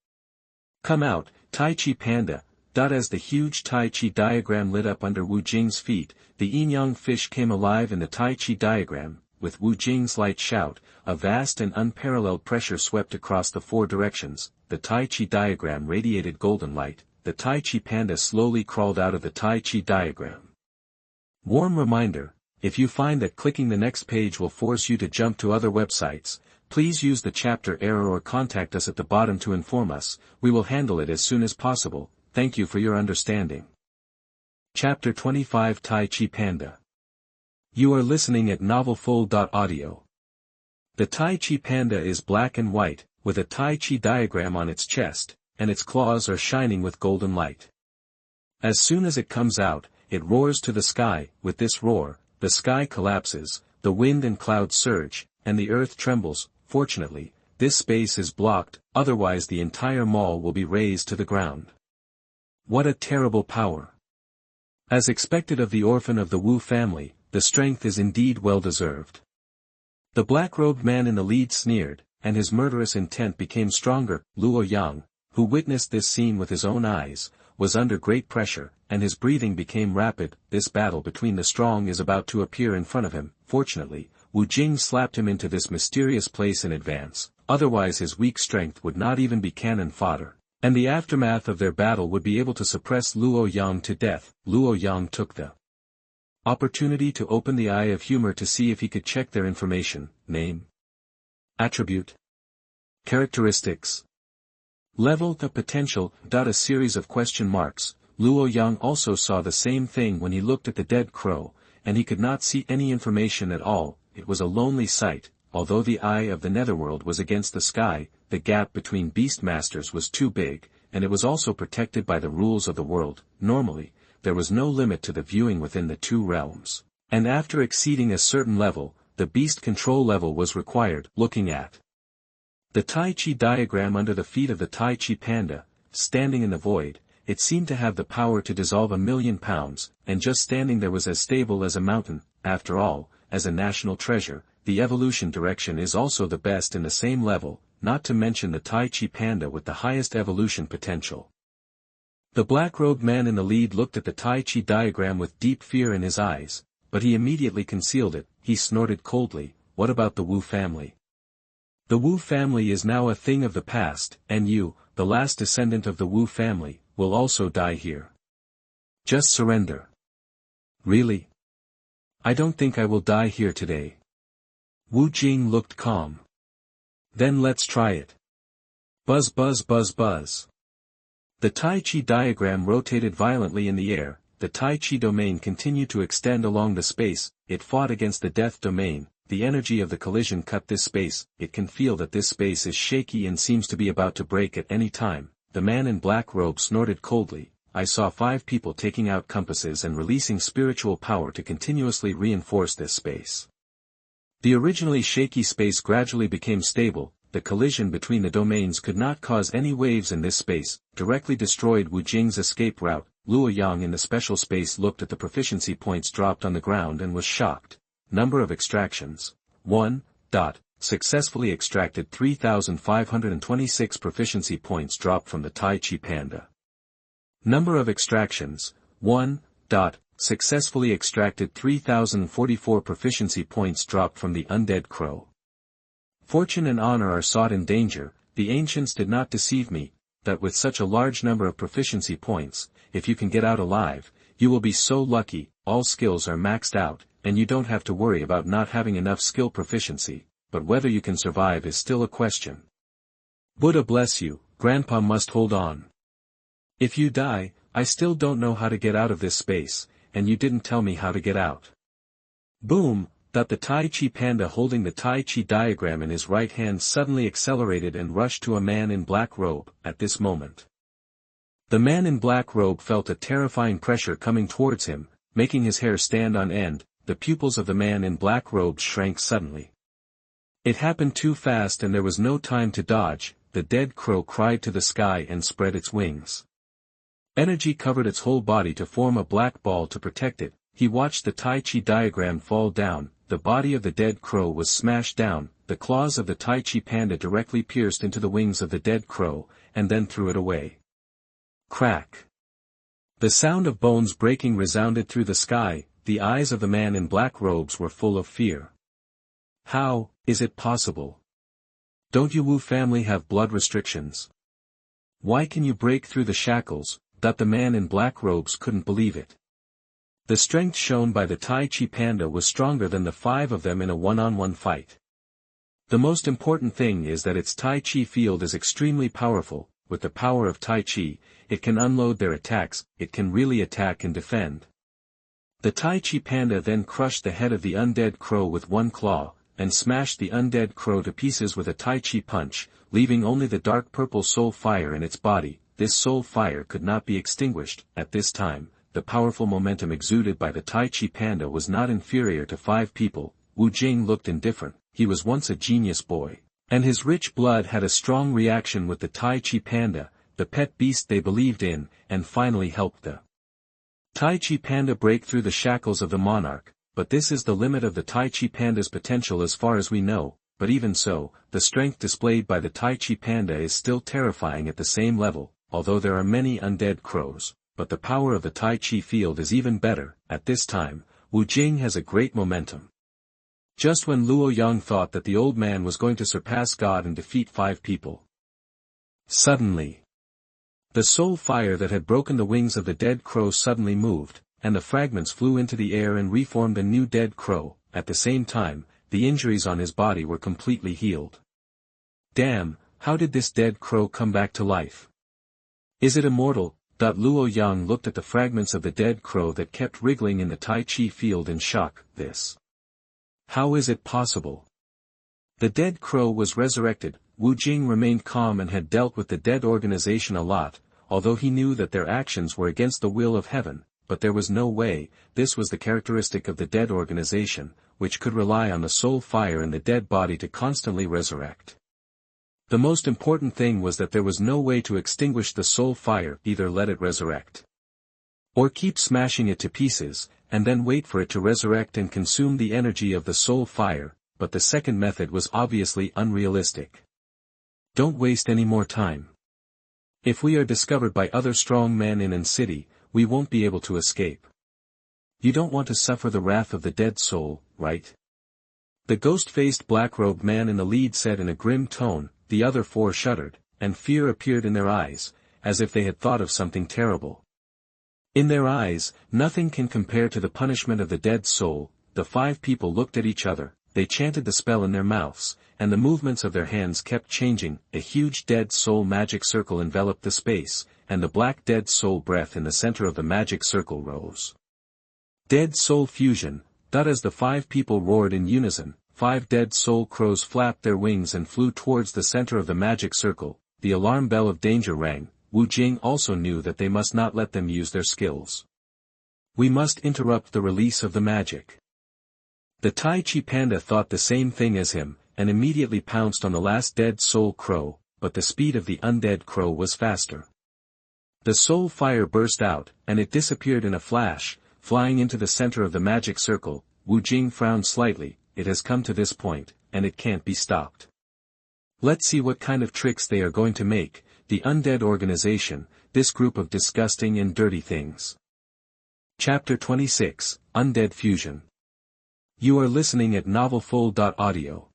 Come out, Tai Chi Panda. As the huge Tai Chi diagram lit up under Wu Jing's feet, the yin-yang fish came alive in the Tai Chi diagram. With Wu Jing's light shout, a vast and unparalleled pressure swept across the 4 directions. The Tai Chi diagram radiated golden light. The Tai Chi Panda slowly crawled out of the Tai Chi diagram. Warm reminder, if you find that clicking the next page will force you to jump to other websites, please use the chapter error or contact us at the bottom to inform us. We will handle it as soon as possible. Thank you for your understanding. Chapter 25 Tai Chi Panda. You are listening at novelfull.audio. The Tai Chi Panda is black and white, with a Tai Chi diagram on its chest, and its claws are shining with golden light. As soon as it comes out, it roars to the sky. With this roar, the sky collapses, the wind and clouds surge, and the earth trembles. Fortunately, this space is blocked, otherwise the entire mall will be razed to the ground. What a terrible power! As expected of the orphan of the Wu family, the strength is indeed well-deserved. The black-robed man in the lead sneered, and his murderous intent became stronger. Luo Yang, who witnessed this scene with his own eyes, was under great pressure, and his breathing became rapid. This battle between the strong is about to appear in front of him. Fortunately, Wu Jing slapped him into this mysterious place in advance, otherwise his weak strength would not even be cannon fodder, and the aftermath of their battle would be able to suppress Luo Yang to death. Luo Yang took the opportunity to open the eye of humor to see if he could check their information, name, Attribute. Characteristics. Level the potential. A series of question marks. Luo Yang also saw the same thing when he looked at the dead crow, and he could not see any information at all. It was a lonely sight. Although the eye of the netherworld was against the sky, the gap between beastmasters was too big, and it was also protected by the rules of the world. Normally, there was no limit to the viewing within the two realms. And after exceeding a certain level, the beast control level was required. Looking at the Tai Chi diagram under the feet of the Tai Chi panda, standing in the void, it seemed to have the power to dissolve 1,000,000 pounds, and just standing there was as stable as a mountain. After all, as a national treasure, the evolution direction is also the best in the same level, not to mention the Tai Chi panda with the highest evolution potential. The black-robed man in the lead looked at the Tai Chi diagram with deep fear in his eyes, but he immediately concealed it. He snorted coldly, "What about the Wu family? The Wu family is now a thing of the past, and you, the last descendant of the Wu family, will also die here. Just surrender." "Really? I don't think I will die here today." Wu Jing looked calm. "Then let's try it." Buzz buzz buzz buzz. The Tai Chi diagram rotated violently in the air. The Tai Chi domain continued to extend along the space. It fought against the death domain. The energy of the collision cut this space. It can feel that this space is shaky and seems to be about to break at any time. The man in black robe snorted coldly. "I saw 5 people taking out compasses and releasing spiritual power to continuously reinforce this space." The originally shaky space gradually became stable. The collision between the domains could not cause any waves in this space, directly destroyed Wu Jing's escape route. Luo Yang in the special space looked at the proficiency points dropped on the ground and was shocked. Number of extractions. 1. Successfully extracted 3,526 proficiency points dropped from the Tai Chi panda. Number of extractions. 1. Successfully extracted 3,044 proficiency points dropped from the undead crow. Fortune and honor are sought in danger. The ancients did not deceive me, that with such a large number of proficiency points, if you can get out alive, you will be so lucky. All skills are maxed out, and you don't have to worry about not having enough skill proficiency, but whether you can survive is still a question. Buddha bless you, Grandpa must hold on. If you die, I still don't know how to get out of this space, and you didn't tell me how to get out. Boom! The Tai Chi panda holding the Tai Chi diagram in his right hand suddenly accelerated and rushed to a man in black robe. At this moment, the man in black robe felt a terrifying pressure coming towards him, making his hair stand on end. The pupils of the man in black robe shrank suddenly. It happened too fast and there was no time to dodge. The dead crow cried to the sky and spread its wings. Energy covered its whole body to form a black ball to protect it. He watched the Tai Chi diagram fall down. The body of the dead crow was smashed down. The claws of the Tai Chi panda directly pierced into the wings of the dead crow, and then threw it away. Crack! The sound of bones breaking resounded through the sky. The eyes of the man in black robes were full of fear. How is it possible? Don't you Wu family have blood restrictions? Why can you break through the shackles? The man in black robes couldn't believe it. The strength shown by the Tai Chi panda was stronger than the 5 of them in a one-on-one fight. The most important thing is that its Tai Chi field is extremely powerful. With the power of Tai Chi, it can unload their attacks. It can really attack and defend. The Tai Chi panda then crushed the head of the undead crow with one claw, and smashed the undead crow to pieces with a Tai Chi punch, leaving only the dark purple soul fire in its body. This soul fire could not be extinguished. At this time, the powerful momentum exuded by the Tai Chi panda was not inferior to 5 people. Wu Jing looked indifferent. He was once a genius boy, and his rich blood had a strong reaction with the Tai Chi panda, the pet beast they believed in, and finally helped the Tai Chi panda break through the shackles of the monarch. But this is the limit of the Tai Chi panda's potential as far as we know. But even so, the strength displayed by the Tai Chi panda is still terrifying at the same level, although there are many undead crows. But the power of the Tai Chi field is even better. At this time, Wu Jing has a great momentum. Just when Luo Yang thought that the old man was going to surpass God and defeat 5 people, suddenly, the soul fire that had broken the wings of the dead crow suddenly moved, and the fragments flew into the air and reformed a new dead crow. At the same time, the injuries on his body were completely healed. Damn, how did this dead crow come back to life? Is it immortal? Luo Yang looked at the fragments of the dead crow that kept wriggling in the Tai Chi field in shock. This. How is it possible? The dead crow was resurrected. Wu Jing remained calm and had dealt with the dead organization a lot, although he knew that their actions were against the will of heaven, but there was no way. This was the characteristic of the dead organization, which could rely on the soul fire in the dead body to constantly resurrect. The most important thing was that there was no way to extinguish the soul fire, either let it resurrect, or keep smashing it to pieces, and then wait for it to resurrect and consume the energy of the soul fire, but the second method was obviously unrealistic. Don't waste any more time. If we are discovered by other strong men in an city, we won't be able to escape. You don't want to suffer the wrath of the dead soul, right? The ghost-faced black-robed man in the lead said in a grim tone. The other four shuddered, and fear appeared in their eyes, as if they had thought of something terrible. In their eyes, nothing can compare to the punishment of the dead soul. The five people looked at each other, they chanted the spell in their mouths, and the movements of their hands kept changing. A huge dead soul magic circle enveloped the space, and the black dead soul breath in the center of the magic circle rose. Dead soul fusion. As the five people roared in unison, 5 dead soul crows flapped their wings and flew towards the center of the magic circle. The alarm bell of danger rang. Wu Jing also knew that they must not let them use their skills. We must interrupt the release of the magic. The Tai Chi Panda thought the same thing as him, and immediately pounced on the last dead soul crow, but the speed of the undead crow was faster. The soul fire burst out, and it disappeared in a flash, flying into the center of the magic circle. Wu Jing frowned slightly. It has come to this point, and it can't be stopped. Let's see what kind of tricks they are going to make. The Undead organization, this group of disgusting and dirty things. Chapter 26, Undead Fusion. You are listening at NovelFull.audio.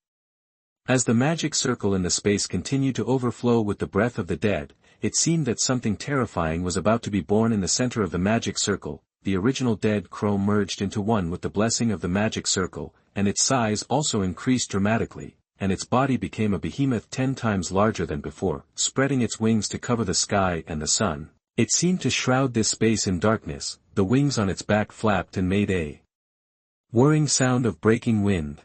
As the magic circle in the space continued to overflow with the breath of the dead, it seemed that something terrifying was about to be born in the center of the magic circle. The original dead crow merged into one with the blessing of the magic circle, and its size also increased dramatically, and its body became a behemoth 10 times larger than before, spreading its wings to cover the sky and the sun. It seemed to shroud this space in darkness. The wings on its back flapped and made a whirring sound of breaking wind.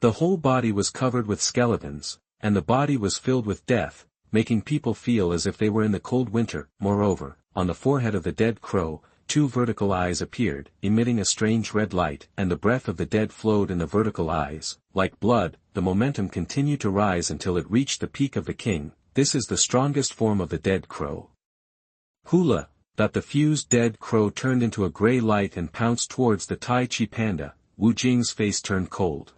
The whole body was covered with skeletons, and the body was filled with death, making people feel as if they were in the cold winter. Moreover, on the forehead of the dead crow, 2 vertical eyes appeared, emitting a strange red light, and the breath of the dead flowed in the vertical eyes. Like blood, the momentum continued to rise until it reached the peak of the king. This is the strongest form of the dead crow. Hula! The fused dead crow turned into a gray light and pounced towards the Tai Chi Panda. Wu Jing's face turned cold.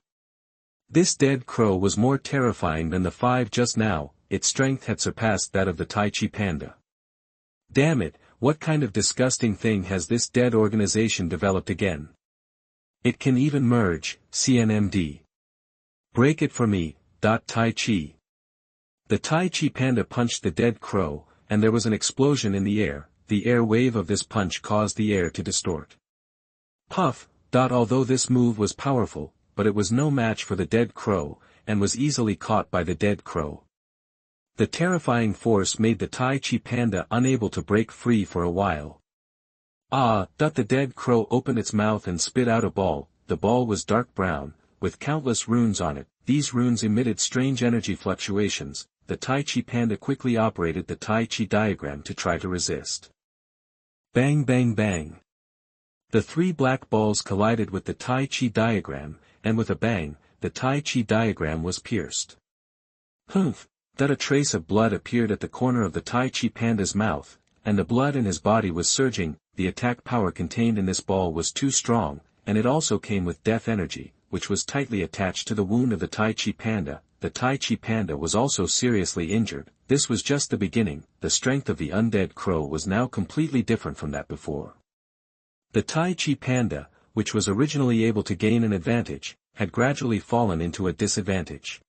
This dead crow was more terrifying than the 5 just now. Its strength had surpassed that of the Tai Chi Panda. Damn it! What kind of disgusting thing has this dead organization developed again? It can even merge, CNMD. Break it for me, Tai Chi. The Tai Chi Panda punched the dead crow, and there was an explosion in the air. The air wave of this punch caused the air to distort. Puff! Although this move was powerful, but it was no match for the dead crow, and was easily caught by the dead crow. The terrifying force made the Tai Chi Panda unable to break free for a while. The dead crow opened its mouth and spit out a ball. The ball was dark brown, with countless runes on it. These runes emitted strange energy fluctuations. The Tai Chi Panda quickly operated the Tai Chi diagram to try to resist. Bang bang bang. The 3 black balls collided with the Tai Chi diagram, and with a bang, the Tai Chi diagram was pierced. Humph! A trace of blood appeared at the corner of the Tai Chi Panda's mouth, and the blood in his body was surging. The attack power contained in this ball was too strong, and it also came with death energy, which was tightly attached to the wound of the Tai Chi Panda. The Tai Chi Panda was also seriously injured. This was just the beginning. The strength of the undead crow was now completely different from that before. The Tai Chi Panda, which was originally able to gain an advantage, had gradually fallen into a disadvantage.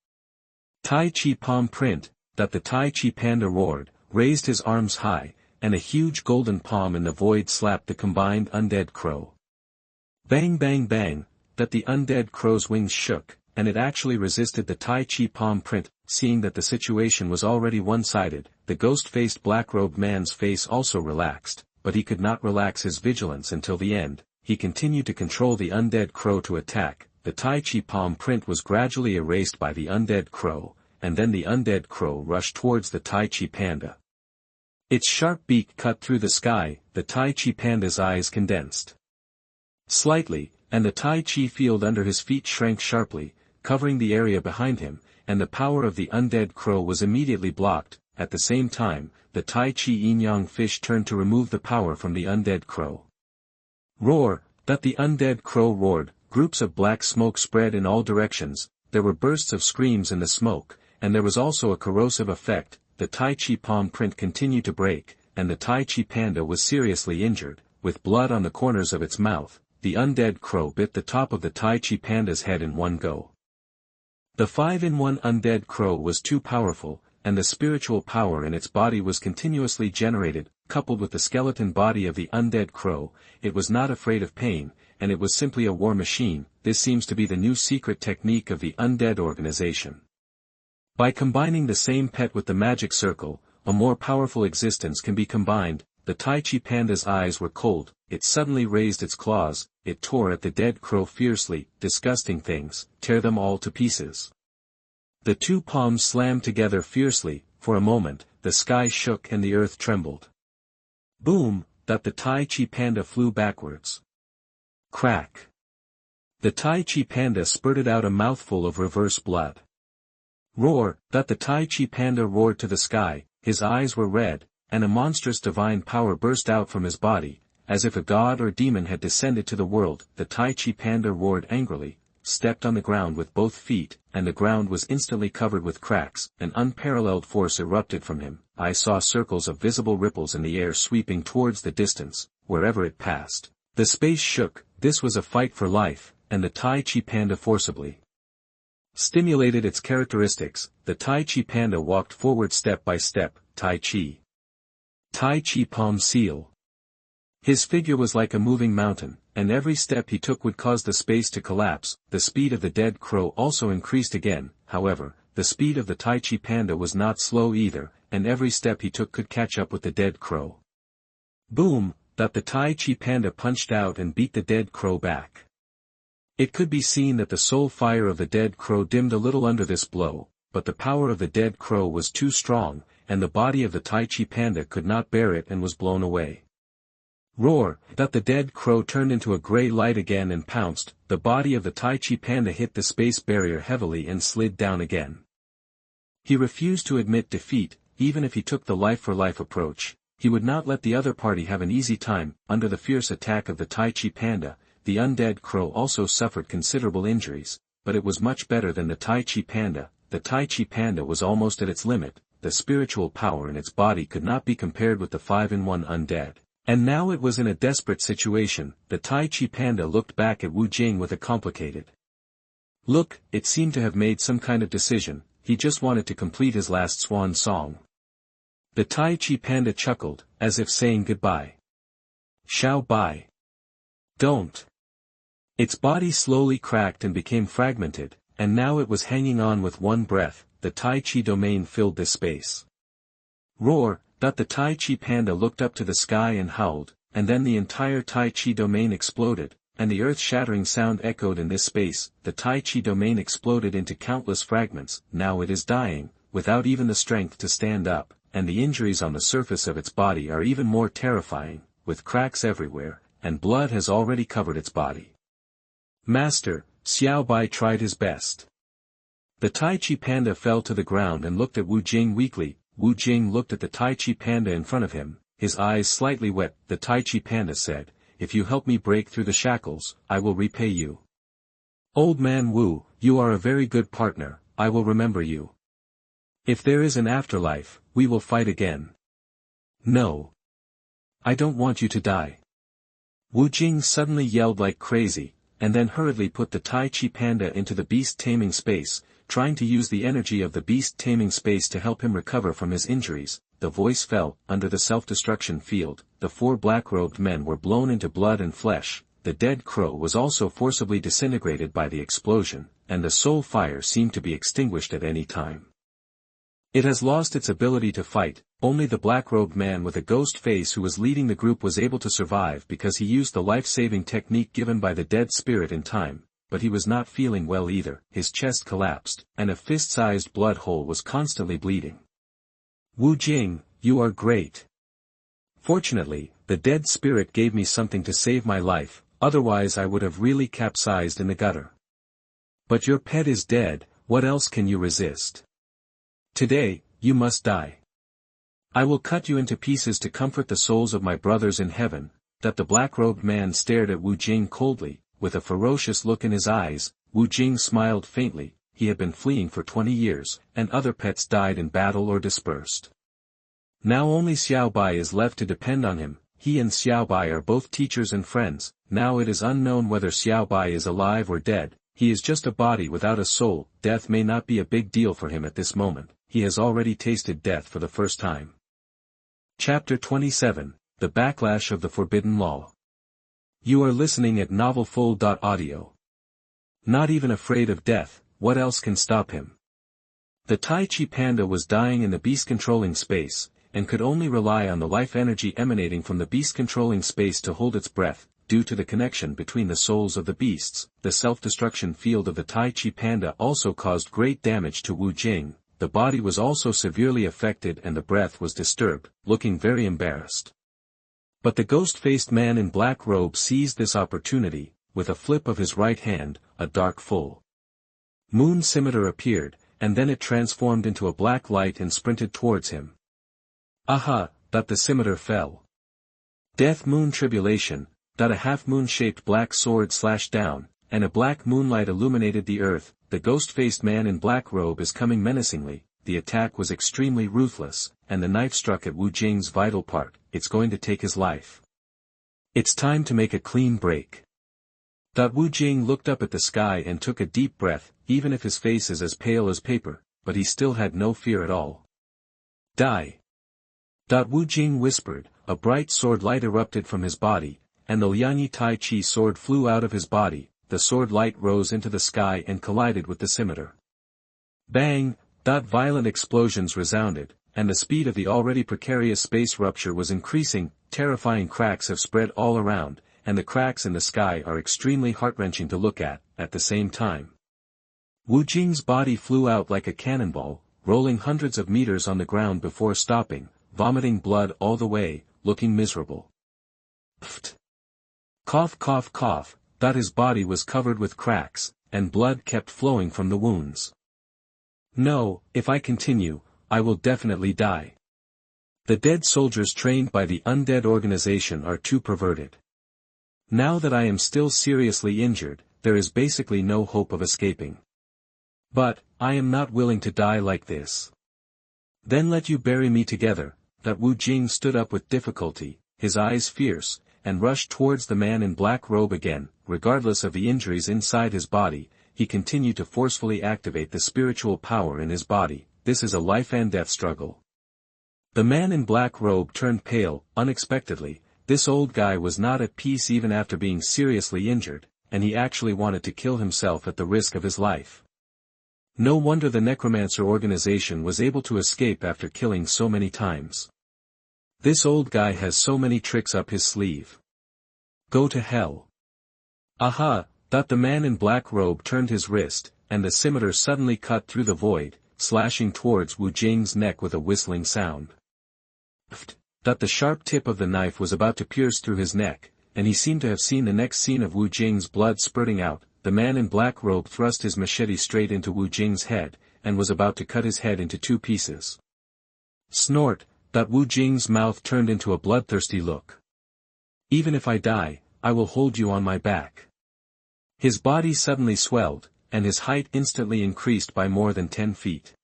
Tai Chi palm print. The Tai Chi Panda roared, raised his arms high, and a huge golden palm in the void slapped the combined undead crow. Bang bang bang! The undead crow's wings shook, and it actually resisted the Tai Chi palm print. seeing that the situation was already one-sided. The ghost-faced black-robed man's face also relaxed, but he could not relax his vigilance until the end. He continued to control the undead crow to attack. The Tai Chi palm print was gradually erased by the undead crow, and then the undead crow rushed towards the Tai Chi panda. Its sharp beak cut through the sky. The Tai Chi panda's eyes condensed slightly, and the Tai Chi field under his feet shrank sharply, covering the area behind him, and the power of the undead crow was immediately blocked. At the same time, the Tai Chi yin-yang fish turned to remove the power from the undead crow. Roar! That the undead crow roared. Groups of black smoke spread in all directions. There were bursts of screams in the smoke, and there was also a corrosive effect. The Tai Chi palm print continued to break, and the Tai Chi panda was seriously injured, with blood on the corners of its mouth. The undead crow bit the top of the Tai Chi panda's head in one go. The 5-in-1 undead crow was too powerful, and the spiritual power in its body was continuously generated, coupled with the skeleton body of the undead crow. It was not afraid of pain, and it was simply a war machine. This seems to be the new secret technique of the undead organization. By combining the same pet with the magic circle, a more powerful existence can be combined. The Tai Chi panda's eyes were cold. It suddenly raised its claws. It tore at the dead crow fiercely. Disgusting things, tear them all to pieces. The two palms slammed together fiercely. For a moment, the sky shook and the earth trembled. Boom! That the Tai Chi panda flew backwards. Crack! The Tai Chi panda spurted out a mouthful of reverse blood. Roar! That the Tai Chi panda roared to the sky. His eyes were red, and a monstrous divine power burst out from his body, as if a god or demon had descended to the world. The Tai Chi panda roared angrily, stepped on the ground with both feet, and the ground was instantly covered with cracks. An unparalleled force erupted from him. I saw circles of visible ripples in the air sweeping towards the distance, wherever it passed. The space shook. This was a fight for life, and the Tai Chi panda forcibly stimulated its characteristics. The Tai Chi panda walked forward step by step. Tai Chi. Tai Chi palm seal. His figure was like a moving mountain, and every step he took would cause the space to collapse. The speed of the dead crow also increased again. However, the speed of the Tai Chi panda was not slow either, and every step he took could catch up with the dead crow. Boom! That the Tai Chi panda punched out and beat the dead crow back. It could be seen that the soul fire of the dead crow dimmed a little under this blow, but the power of the dead crow was too strong, and the body of the Tai Chi panda could not bear it and was blown away. Roar! That the dead crow turned into a gray light again and pounced. The body of the Tai Chi panda hit the space barrier heavily and slid down again. He refused to admit defeat. Even if he took the life-for-life approach, he would not let the other party have an easy time. Under the fierce attack of the Tai Chi panda, the undead crow also suffered considerable injuries, but it was much better than the Tai Chi panda. The Tai Chi panda was almost at its limit. The spiritual power in its body could not be compared with the 5-in-1 undead. And now it was in a desperate situation. The Tai Chi panda looked back at Wu Jing with a complicated look. It seemed to have made some kind of decision. He just wanted to complete his last swan song. The Tai Chi panda chuckled, as if saying goodbye. Xiao bai. Don't. Its body slowly cracked and became fragmented, and now it was hanging on with one breath. The Tai Chi domain filled this space. Roar! That the Tai Chi panda looked up to the sky and howled, and then the entire Tai Chi domain exploded, and the earth-shattering sound echoed in this space. The Tai Chi domain exploded into countless fragments. Now it is dying, without even the strength to stand up, and the injuries on the surface of its body are even more terrifying, with cracks everywhere, and blood has already covered its body. Master, Xiao Bai tried his best. The Tai Chi panda fell to the ground and looked at Wu Jing weakly. Wu Jing looked at the Tai Chi panda in front of him, his eyes slightly wet. The Tai Chi panda said, "If you help me break through the shackles, I will repay you. Old man Wu, you are a very good partner, I will remember you. If there is an afterlife, we will fight again." "No. I don't want you to die." Wu Jing suddenly yelled like crazy, and then hurriedly put the Tai Chi panda into the beast taming space, trying to use the energy of the beast taming space to help him recover from his injuries. The voice fell. Under the self-destruction field, the 4 black-robed men were blown into blood and flesh. The dead crow was also forcibly disintegrated by the explosion, and the soul fire seemed to be extinguished at any time. It has lost its ability to fight. Only the black-robed man with a ghost face who was leading the group was able to survive because he used the life-saving technique given by the dead spirit in time, but he was not feeling well either. His chest collapsed, and a fist-sized blood hole was constantly bleeding. Wu Jing, you are great. Fortunately, the dead spirit gave me something to save my life, otherwise I would have really capsized in the gutter. But your pet is dead, what else can you resist? Today, you must die. I will cut you into pieces to comfort the souls of my brothers in heaven. That the black-robed man stared at Wu Jing coldly, with a ferocious look in his eyes. Wu Jing smiled faintly. He had been fleeing for 20 years, and other pets died in battle or dispersed. Now only Xiao Bai is left to depend on him. He and Xiao Bai are both teachers and friends. Now it is unknown whether Xiao Bai is alive or dead. He is just a body without a soul. Death may not be a big deal for him at this moment. He has already tasted death for the first time. Chapter 27, The Backlash of the Forbidden Law. You are listening at NovelFull.audio. Not even afraid of death, what else can stop him? The Tai Chi Panda was dying in the beast-controlling space, and could only rely on the life energy emanating from the beast-controlling space to hold its breath. Due to the connection between the souls of the beasts, the self-destruction field of the Tai Chi Panda also caused great damage to Wu Jing. The body was also severely affected and the breath was disturbed, looking very embarrassed. But the ghost-faced man in black robe seized this opportunity. With a flip of his right hand, a dark full moon scimitar appeared, and then it transformed into a black light and sprinted towards him. Aha, that the scimitar fell. Death Moon Tribulation. That a half-moon-shaped black sword slashed down, and a black moonlight illuminated the earth. The ghost-faced man in black robe is coming menacingly. The attack was extremely ruthless, and the knife struck at Wu Jing's vital part. It's going to take his life. It's time to make a clean break. Wu Jing looked up at the sky and took a deep breath, even if his face is as pale as paper, but he still had no fear at all. Die. Wu Jing whispered. A bright sword light erupted from his body, and the Lianyi Tai Chi sword flew out of his body. The sword light rose into the sky and collided with the scimitar. Bang! Violent explosions resounded, and the speed of the already precarious space rupture was increasing. Terrifying cracks have spread all around, and the cracks in the sky are extremely heart-wrenching to look at the same time. Wu Jing's body flew out like a cannonball, rolling hundreds of meters on the ground before stopping, vomiting blood all the way, looking miserable. Pfft! Cough cough cough. His body was covered with cracks, and blood kept flowing from the wounds. No, if I continue, I will definitely die. The dead soldiers trained by the Undead organization are too perverted. Now that I am still seriously injured, there is basically no hope of escaping. But, I am not willing to die like this. Then let you bury me together. Wu Jing stood up with difficulty, his eyes fierce, and rushed towards the man in black robe again. Regardless of the injuries inside his body, he continued to forcefully activate the spiritual power in his body. This is a life and death struggle. The man in black robe turned pale, unexpectedly. This old guy was not at peace even after being seriously injured, and he actually wanted to kill himself at the risk of his life. No wonder the Necromancer organization was able to escape after killing so many times. This old guy has so many tricks up his sleeve. Go to hell. Aha! The man in black robe turned his wrist, and the scimitar suddenly cut through the void, slashing towards Wu Jing's neck with a whistling sound. The sharp tip of the knife was about to pierce through his neck, and he seemed to have seen the next scene of Wu Jing's blood spurting out. The man in black robe thrust his machete straight into Wu Jing's head, and was about to cut his head into two pieces. Snort! Wu Jing's mouth turned into a bloodthirsty look. Even if I die, I will hold you on my back. His body suddenly swelled, and his height instantly increased by more than 10 feet.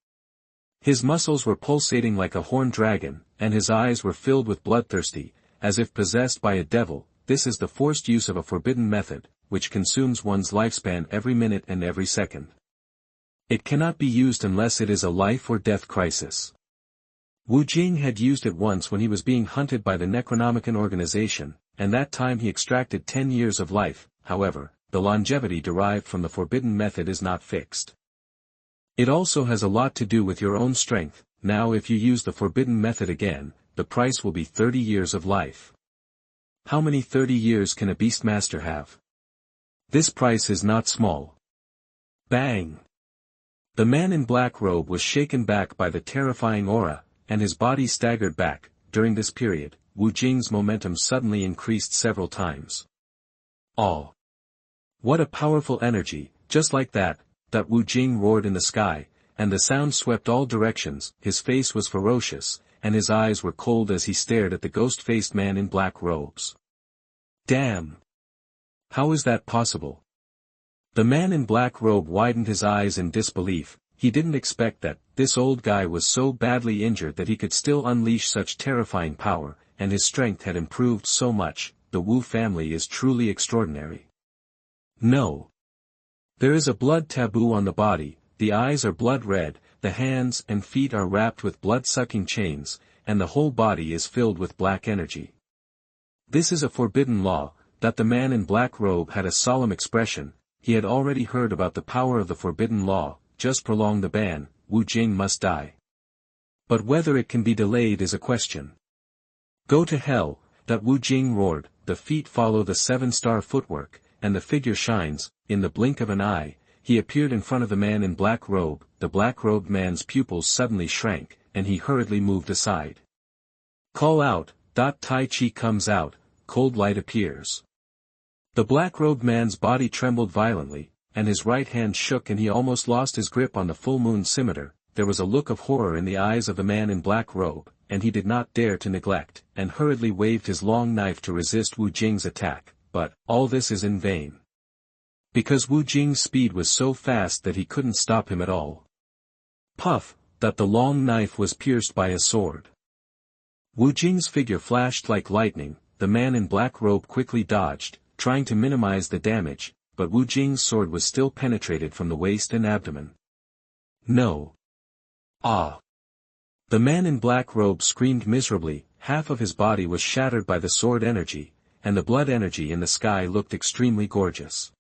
His muscles were pulsating like a horned dragon, and his eyes were filled with bloodthirsty, as if possessed by a devil. This is the forced use of a forbidden method, which consumes one's lifespan every minute and every second. It cannot be used unless it is a life or death crisis. Wu Jing had used it once when he was being hunted by the Necronomicon organization, and that time he extracted 10 years of life. However, the longevity derived from the forbidden method is not fixed. It also has a lot to do with your own strength. now if you use the forbidden method again, the price will be 30 years of life. How many 30 years can a Beastmaster have? This price is not small. Bang! The man in black robe was shaken back by the terrifying aura, and his body staggered back. During this period, Wu Jing's momentum suddenly increased several times. Oh! What a powerful energy! Just like that Wu Jing roared in the sky, and the sound swept all directions. His face was ferocious, and his eyes were cold as he stared at the ghost-faced man in black robes. Damn! How is that possible? The man in black robe widened his eyes in disbelief. He didn't expect that this old guy was so badly injured that he could still unleash such terrifying power, and his strength had improved so much. The Wu family is truly extraordinary. No. There is a blood taboo on the body, the eyes are blood red, the hands and feet are wrapped with blood-sucking chains, and the whole body is filled with black energy. This is a forbidden law. That the man in black robe had a solemn expression. He had already heard about the power of the forbidden law. Just prolong the ban, Wu Jing must die. But whether it can be delayed is a question. Go to hell, that Wu Jing roared. The feet follow the 7-star footwork, and the figure shines. In the blink of an eye, he appeared in front of the man in black robe. The black-robed man's pupils suddenly shrank, and he hurriedly moved aside. Call out, Tai Chi comes out, cold light appears. The black-robed man's body trembled violently, and his right hand shook and he almost lost his grip on the full-moon scimitar. There was a look of horror in the eyes of the man in black robe, and he did not dare to neglect, and hurriedly waved his long knife to resist Wu Jing's attack. But all this is in vain. Because Wu Jing's speed was so fast that he couldn't stop him at all. Puff! That the long knife was pierced by a sword. Wu Jing's figure flashed like lightning. The man in black robe quickly dodged, trying to minimize the damage, but Wu Jing's sword was still penetrated from the waist and abdomen. No. Ah! The man in black robe screamed miserably. Half of his body was shattered by the sword energy, and the blood energy in the sky looked extremely gorgeous.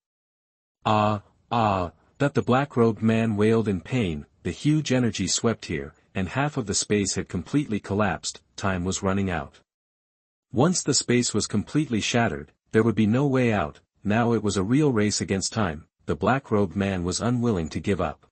Ah! That the black-robed man wailed in pain. The huge energy swept here, and half of the space had completely collapsed. Time was running out. Once the space was completely shattered, there would be no way out. Now it was a real race against time. The black-robed man was unwilling to give up.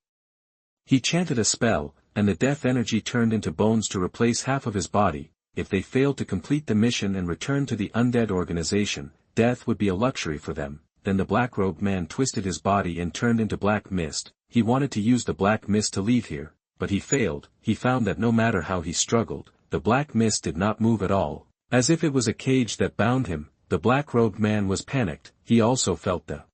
He chanted a spell, and the death energy turned into bones to replace half of his body. If they failed to complete the mission and return to the Undead organization, death would be a luxury for them. Then the black-robed man twisted his body and turned into black mist. He wanted to use the black mist to leave here, but he failed. He found that no matter how he struggled, the black mist did not move at all, as if it was a cage that bound him. The black-robed man was panicked. He also felt the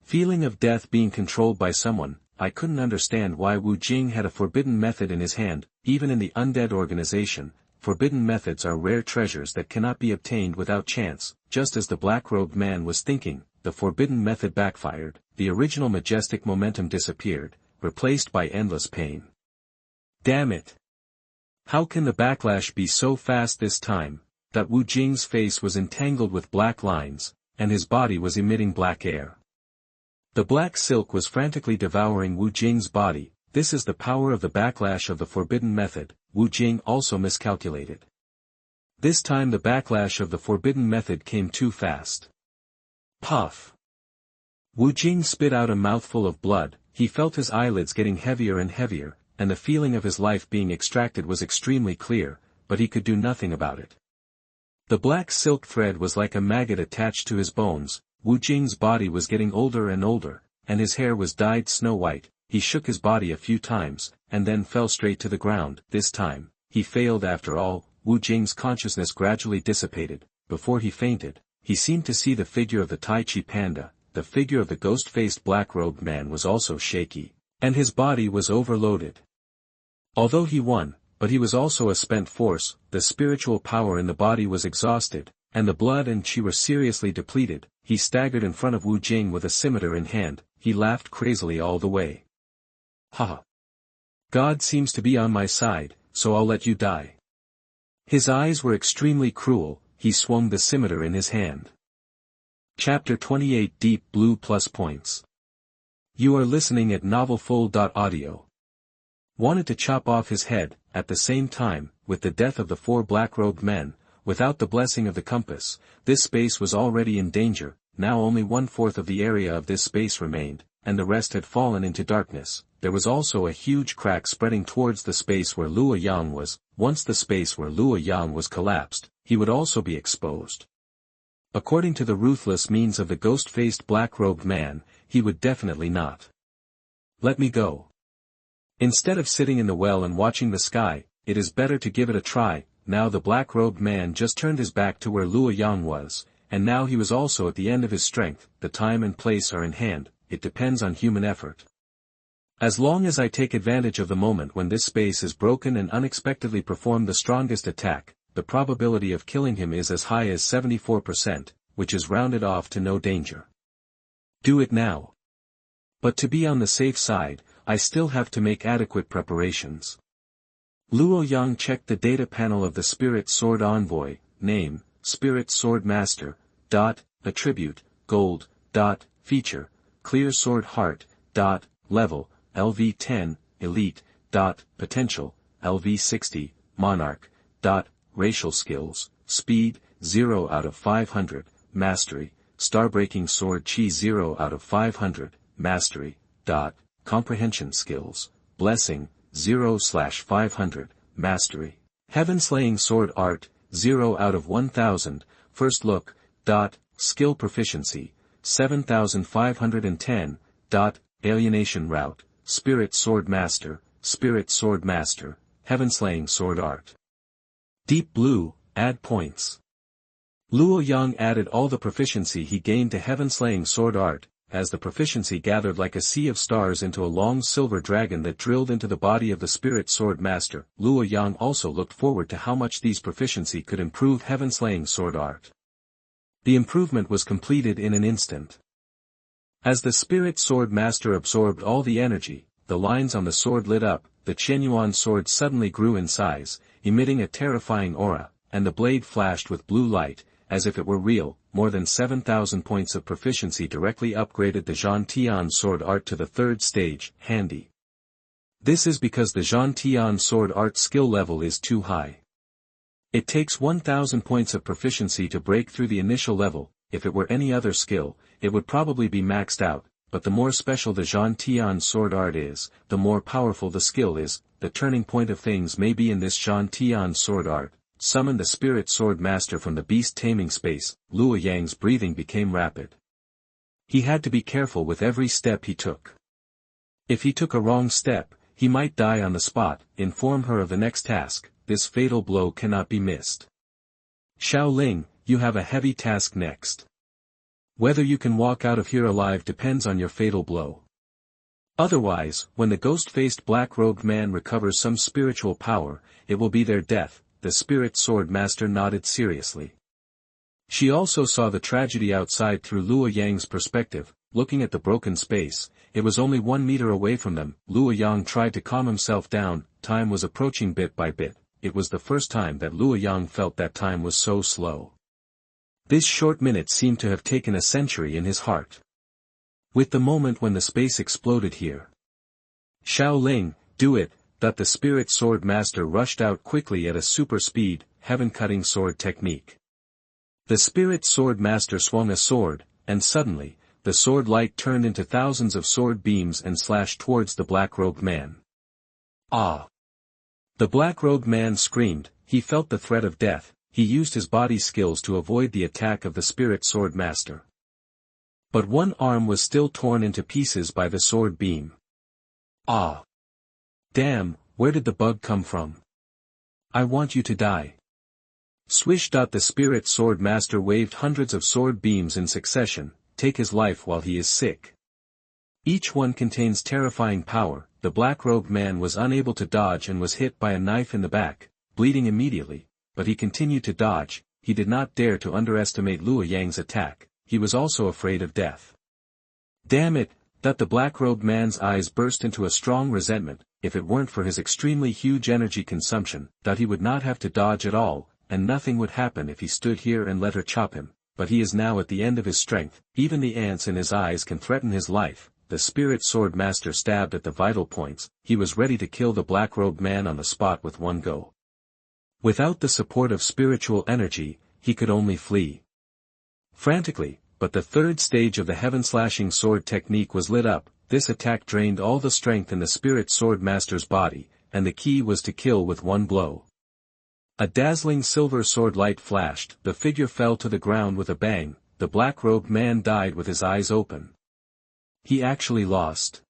feeling of death being controlled by someone. I couldn't understand why Wu Jing had a forbidden method in his hand. Even in the Undead organization, forbidden methods are rare treasures that cannot be obtained without chance. Just as the black-robed man was thinking, the forbidden method backfired. The original majestic momentum disappeared, replaced by endless pain. Damn it! How can the backlash be so fast this time? That Wu Jing's face was entangled with black lines, and his body was emitting black air. The black silk was frantically devouring Wu Jing's body. This is the power of the backlash of the forbidden method. Wu Jing also miscalculated. This time the backlash of the forbidden method came too fast. Puff! Wu Jing spit out a mouthful of blood. He felt his eyelids getting heavier and heavier, and the feeling of his life being extracted was extremely clear, but he could do nothing about it. The black silk thread was like a maggot attached to his bones. Wu Jing's body was getting older and older, and his hair was dyed snow white. He shook his body a few times, and then fell straight to the ground. This time, he failed after all. Wu Jing's consciousness gradually dissipated. Before he fainted, he seemed to see the figure of the Tai Chi Panda. The figure of the ghost-faced black-robed man was also shaky, and his body was overloaded. Although he won, but he was also a spent force. The spiritual power in the body was exhausted, and the blood and chi were seriously depleted. He staggered in front of Wu Jing with a scimitar in hand. He laughed crazily all the way. Ha! God seems to be on my side, so I'll let you die. His eyes were extremely cruel. He swung the scimitar in his hand. Chapter 28 Deep Blue Plus Points. You are listening at novelfull.audio. Wanted to chop off his head, at the same time, with the death of the 4 black-robed men, without the blessing of the compass, this space was already in danger. Now only 1/4 of the area of this space remained, and the rest had fallen into darkness. There was also a huge crack spreading towards the space where Luo Yang was. Once the space where Luo Yang was collapsed, he would also be exposed. According to the ruthless means of the ghost-faced black-robed man, he would definitely not let me go. Instead of sitting in the well and watching the sky, it is better to give it a try. Now the black-robed man just turned his back to where Luo Yang was, and now he was also at the end of his strength. The time and place are in hand, it depends on human effort. As long as I take advantage of the moment when this space is broken and unexpectedly perform the strongest attack, the probability of killing him is as high as 74%, which is rounded off to no danger. Do it now. But to be on the safe side, I still have to make adequate preparations. Luo Yang checked the data panel of the Spirit Sword Envoy. Name, Spirit Sword Master, attribute, gold, feature, clear sword heart, level, LV10, elite, potential, LV60, monarch, racial skills, speed, 0 out of 500, mastery, starbreaking sword chi 0 out of 500, mastery, comprehension skills, blessing, 0/500, mastery, heaven-slaying sword art, 0 out of 1000, first look, skill proficiency, 7510, alienation route, spirit sword master, heaven-slaying sword art. Deep blue, add points. Luo Yang added all the proficiency he gained to heaven-slaying sword art. As the proficiency gathered like a sea of stars into a long silver dragon that drilled into the body of the Spirit Sword Master, Luo Yang also looked forward to how much these proficiency could improve heaven-slaying sword art. The improvement was completed in an instant. As the Spirit Sword Master absorbed all the energy, the lines on the sword lit up, the Qianyuan sword suddenly grew in size, emitting a terrifying aura, and the blade flashed with blue light, as if it were real. More than 7,000 points of proficiency directly upgraded the Zhantian sword art to the 3rd stage, handy. This is because the Zhantian sword art skill level is too high. It takes 1,000 points of proficiency to break through the initial level. If it were any other skill, it would probably be maxed out, but the more special the Zhantian sword art is, the more powerful the skill is. The turning point of things may be in this Zhantian sword art. Summon the Spirit Sword Master from the beast taming space. Luo Yang's breathing became rapid. He had to be careful with every step he took. If he took a wrong step, he might die on the spot. Inform her of the next task. This fatal blow cannot be missed. Xiaoling, you have a heavy task next. Whether you can walk out of here alive depends on your fatal blow. Otherwise, when the ghost-faced black-robed man recovers some spiritual power, it will be their death. The Spirit Sword Master nodded seriously. She also saw the tragedy outside through Luo Yang's perspective. Looking at the broken space, it was only 1 meter away from them. Luo Yang tried to calm himself down. Time was approaching bit by bit. It was the first time that Luo Yang felt that time was so slow. This short minute seemed to have taken a century in his heart. With the moment when the space exploded here. Xiaoling, do it. The Spirit Sword Master rushed out quickly at a super speed, heaven-cutting sword technique. The Spirit Sword Master swung a sword, and suddenly, the sword light turned into thousands of sword beams and slashed towards the black-robed man. Ah! The black-robed man screamed. He felt the threat of death. He used his body skills to avoid the attack of the Spirit Sword Master. But one arm was still torn into pieces by the sword beam. Ah! Damn, where did the bug come from? I want you to die. Swish. The Spirit Sword Master waved hundreds of sword beams in succession. Take his life while he is sick. Each one contains terrifying power. The black-robed man was unable to dodge and was hit by a knife in the back, bleeding immediately, but he continued to dodge. He did not dare to underestimate Luo Yang's attack. He was also afraid of death. Damn it! The black-robed man's eyes burst into a strong resentment. If it weren't for his extremely huge energy consumption, he would not have to dodge at all, and nothing would happen if he stood here and let her chop him. But he is now at the end of his strength. Even the ants in his eyes can threaten his life. the spirit sword master stabbed at the vital points, he was ready to kill the black-robed man on the spot with one go. Without the support of spiritual energy, he could only flee frantically, but the third stage of the heaven-slashing sword technique was lit up. This attack drained all the strength in the spirit sword master's body, and the key was to kill with one blow. A dazzling silver sword light flashed, the figure fell to the ground with a bang, the black-robed man died with his eyes open. He actually lost.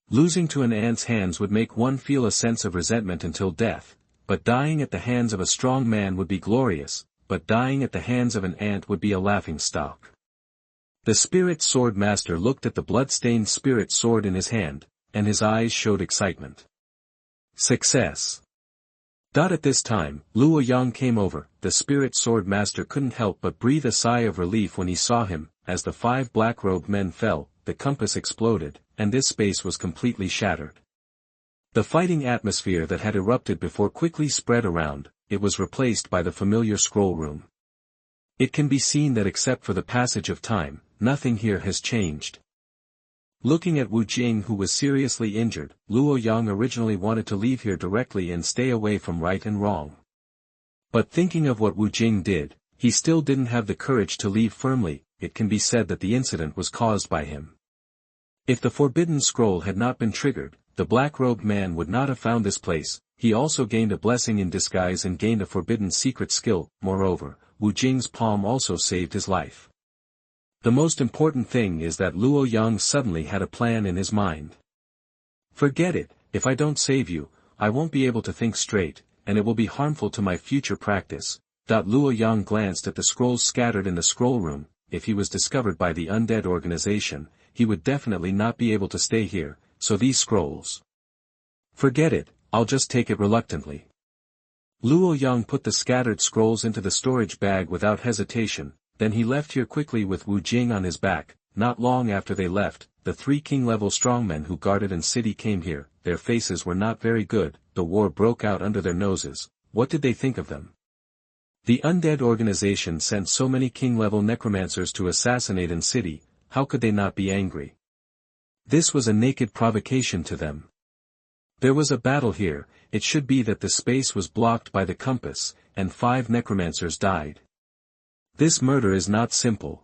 Losing to an ant's hands would make one feel a sense of resentment until death, but dying at the hands of a strong man would be glorious, but dying at the hands of an ant would be a laughingstock. The spirit sword master looked at the blood-stained spirit sword in his hand, and his eyes showed excitement. Success! At this time, Luo Yang came over. The spirit sword master couldn't help but breathe a sigh of relief when he saw him. As the 5 black-robed men fell, the compass exploded, and this space was completely shattered. The fighting atmosphere that had erupted before quickly spread around. It was replaced by the familiar scroll room. It can be seen that except for the passage of time, nothing here has changed. Looking at Wu Jing, who was seriously injured, Luo Yang originally wanted to leave here directly and stay away from right and wrong. But thinking of what Wu Jing did, he still didn't have the courage to leave firmly. It can be said that the incident was caused by him. If the forbidden scroll had not been triggered, the black-robed man would not have found this place. He also gained a blessing in disguise and gained a forbidden secret skill. Moreover, Wu Jing's palm also saved his life. The most important thing is that Luo Yang suddenly had a plan in his mind. Forget it, if I don't save you, I won't be able to think straight, and it will be harmful to my future practice. Luo Yang glanced at the scrolls scattered in the scroll room. If he was discovered by the Undead organization, he would definitely not be able to stay here, so these scrolls. Forget it, I'll just take it reluctantly. Luo Yang put the scattered scrolls into the storage bag without hesitation. Then he left here quickly with Wu Jing on his back. Not long after they left, the 3 king-level strongmen who guarded the city came here. Their faces were not very good. The war broke out under their noses. What did they think of them? The Undead organization sent so many king-level necromancers to assassinate the city. How could they not be angry? This was a naked provocation to them. There was a battle here. It should be that the space was blocked by the compass, and 5 necromancers died. This murder is not simple.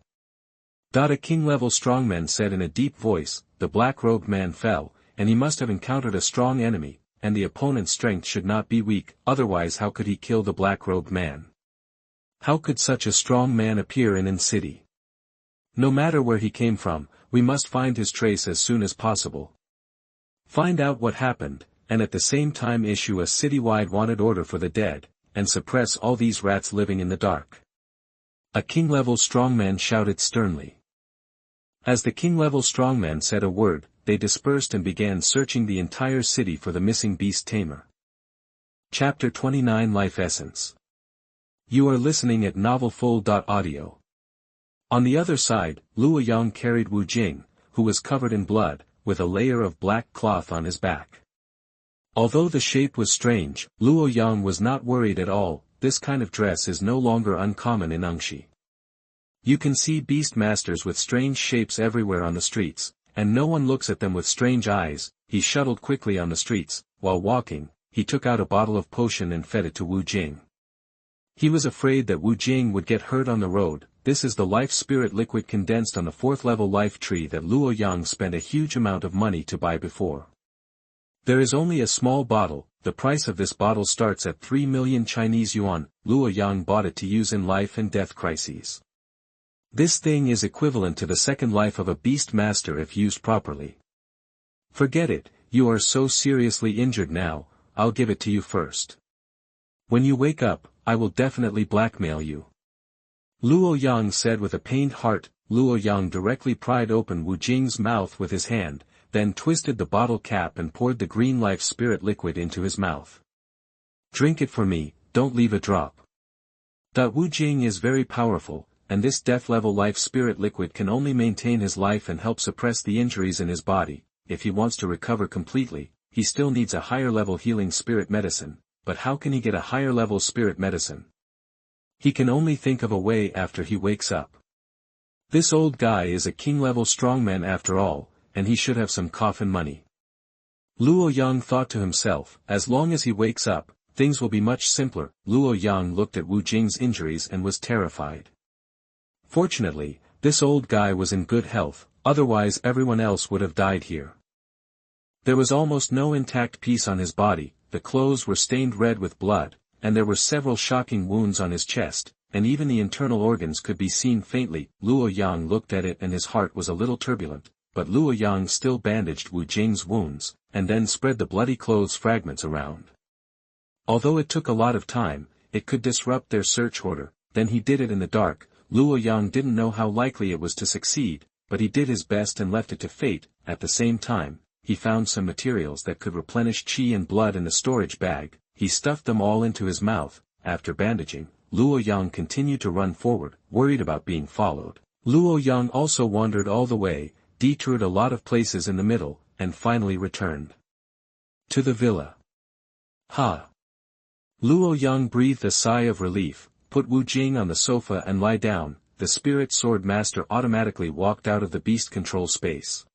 A king-level strongman said in a deep voice. The black-robed man fell, and he must have encountered a strong enemy, and the opponent's strength should not be weak, otherwise how could he kill the black-robed man? How could such a strong man appear in the city? No matter where he came from, we must find his trace as soon as possible. Find out what happened, and at the same time issue a citywide wanted order for the dead, and suppress all these rats living in the dark. A king-level strongman shouted sternly. As the king-level strongman said a word, they dispersed and began searching the entire city for the missing beast Tamer. Chapter 29 Life Essence. You are listening at novelfull.audio. On the other side, Luo Yang carried Wu Jing, who was covered in blood, with a layer of black cloth on his back. Although the shape was strange, Luo Yang was not worried at all. This kind of dress is no longer uncommon in Ungshi. You can see beast masters with strange shapes everywhere on the streets, and no one looks at them with strange eyes. He shuttled quickly on the streets. While walking, he took out a bottle of potion and fed it to Wu Jing. He was afraid that Wu Jing would get hurt on the road. This is the life spirit liquid condensed on the 4th level life tree that Luo Yang spent a huge amount of money to buy before. There is only a small bottle. The price of this bottle starts at 3 million Chinese yuan. Luo Yang bought it to use in life and death crises. This thing is equivalent to the second life of a beast master if used properly. Forget it, you are so seriously injured now, I'll give it to you first. When you wake up, I will definitely blackmail you. Luo Yang said with a pained heart. Luo Yang directly pried open Wu Jing's mouth with his hand, then twisted the bottle cap and poured the green life spirit liquid into his mouth. Drink it for me, don't leave a drop. Wu Jing is very powerful, and this death level life spirit liquid can only maintain his life and help suppress the injuries in his body. If he wants to recover completely, he still needs a higher level healing spirit medicine. But how can he get a higher level spirit medicine? He can only think of a way after he wakes up. This old guy is a king level strongman after all, and he should have some coffin money. Luo Yang thought to himself, as long as he wakes up, things will be much simpler. Luo Yang looked at Wu Jing's injuries and was terrified. Fortunately, this old guy was in good health, otherwise everyone else would have died here. There was almost no intact piece on his body, the clothes were stained red with blood, and there were several shocking wounds on his chest, and even the internal organs could be seen faintly. Luo Yang looked at it and his heart was a little turbulent, but Luo Yang still bandaged Wu Jing's wounds, and then spread the bloody clothes fragments around. Although it took a lot of time, it could disrupt their search order, then he did it in the dark. Luo Yang didn't know how likely it was to succeed, but he did his best and left it to fate. At the same time, he found some materials that could replenish qi and blood in the storage bag. He stuffed them all into his mouth. After bandaging, Luo Yang continued to run forward, worried about being followed. Luo Yang also wandered all the way, detoured a lot of places in the middle, and finally returned to the villa. Ha! Luo Yang breathed a sigh of relief, put Wu Jing on the sofa and lie down. The spirit sword master automatically walked out of the beast control space.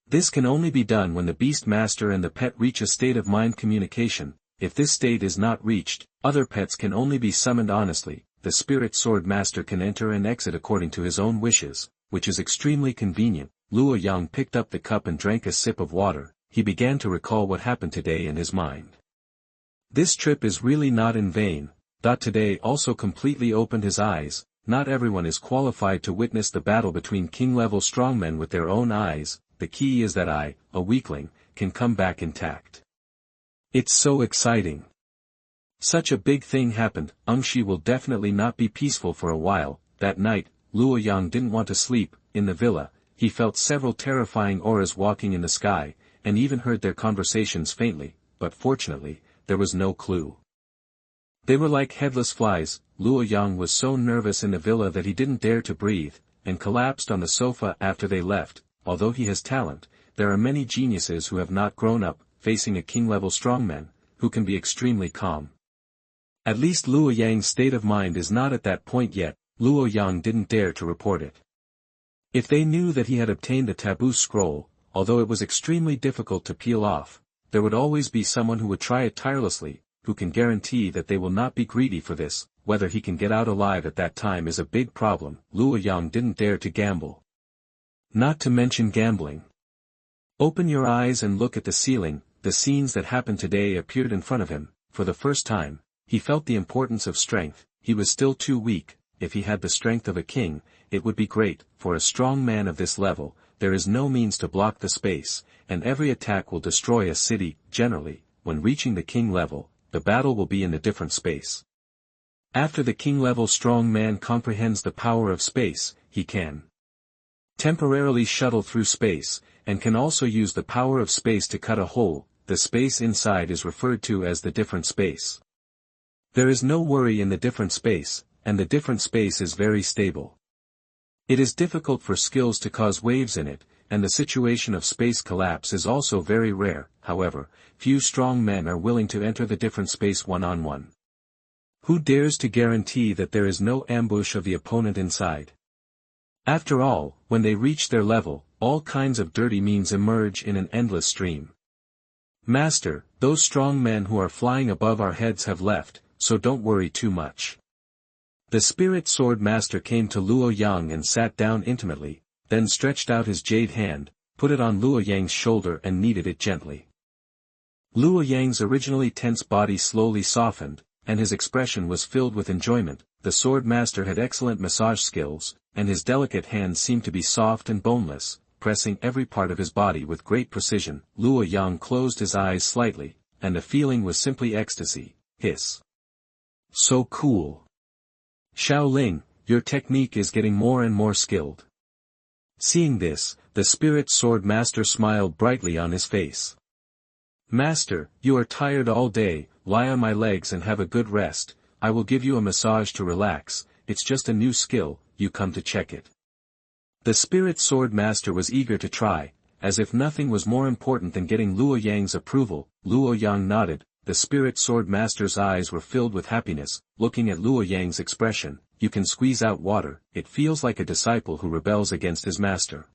This can only be done when the beast master and the pet reach a state of mind communication. If this state is not reached, other pets can only be summoned honestly. The spirit sword master can enter and exit according to his own wishes, which is extremely convenient. Luo Yang picked up the cup and drank a sip of water. He began to recall what happened today in his mind. This trip is really not in vain. Today also completely opened his eyes. Not everyone is qualified to witness the battle between king-level strongmen with their own eyes. The key is that I, a weakling, can come back intact. It's so exciting. Such a big thing happened. Shi will definitely not be peaceful for a while. That night, Luo Yang didn't want to sleep. In the villa, he felt several terrifying auras walking in the sky, and even heard their conversations faintly, but fortunately, there was no clue. They were like headless flies. Luo Yang was so nervous in the villa that he didn't dare to breathe, and collapsed on the sofa after they left. Although he has talent, there are many geniuses who have not grown up, facing a king-level strongman, who can be extremely calm. At least Luo Yang's state of mind is not at that point yet. Luo Yang didn't dare to report it. If they knew that he had obtained the taboo scroll, although it was extremely difficult to peel off, there would always be someone who would try it tirelessly, who can guarantee that they will not be greedy for this. Whether he can get out alive at that time is a big problem. Luo Yang didn't dare to gamble. Not to mention gambling. Open your eyes and look at the ceiling. The scenes that happened today appeared in front of him. For the first time, he felt the importance of strength. He was still too weak. If he had the strength of a king, it would be great. For a strong man of this level, there is no means to block the space, and every attack will destroy a city. Generally, when reaching the king level, the battle will be in a different space. After the king level strong man comprehends the power of space, he can temporarily shuttle through space, and can also use the power of space to cut a hole. The space inside is referred to as the different space. There is no worry in the different space, and the different space is very stable. It is difficult for skills to cause waves in it, and the situation of space collapse is also very rare. However, few strong men are willing to enter the different space one-on-one. Who dares to guarantee that there is no ambush of the opponent inside? After all, when they reach their level, all kinds of dirty means emerge in an endless stream. Master, those strong men who are flying above our heads have left, so don't worry too much. The spirit sword master came to Luo Yang and sat down intimately, then stretched out his jade hand, put it on Luo Yang's shoulder and kneaded it gently. Luo Yang's originally tense body slowly softened, and his expression was filled with enjoyment. The sword master had excellent massage skills, and his delicate hands seemed to be soft and boneless, pressing every part of his body with great precision. Luo Yang closed his eyes slightly, and the feeling was simply ecstasy. Hiss. So cool. Shaoling, your technique is getting more and more skilled. Seeing this, the spirit sword master smiled brightly on his face. Master, you are tired all day, lie on my legs and have a good rest. I will give you a massage to relax. It's just a new skill, you come to check it. The spirit sword master was eager to try, as if nothing was more important than getting Luo Yang's approval. Luo Yang nodded. The spirit sword master's eyes were filled with happiness, looking at Luo Yang's expression. You can squeeze out water, it feels like a disciple who rebels against his master.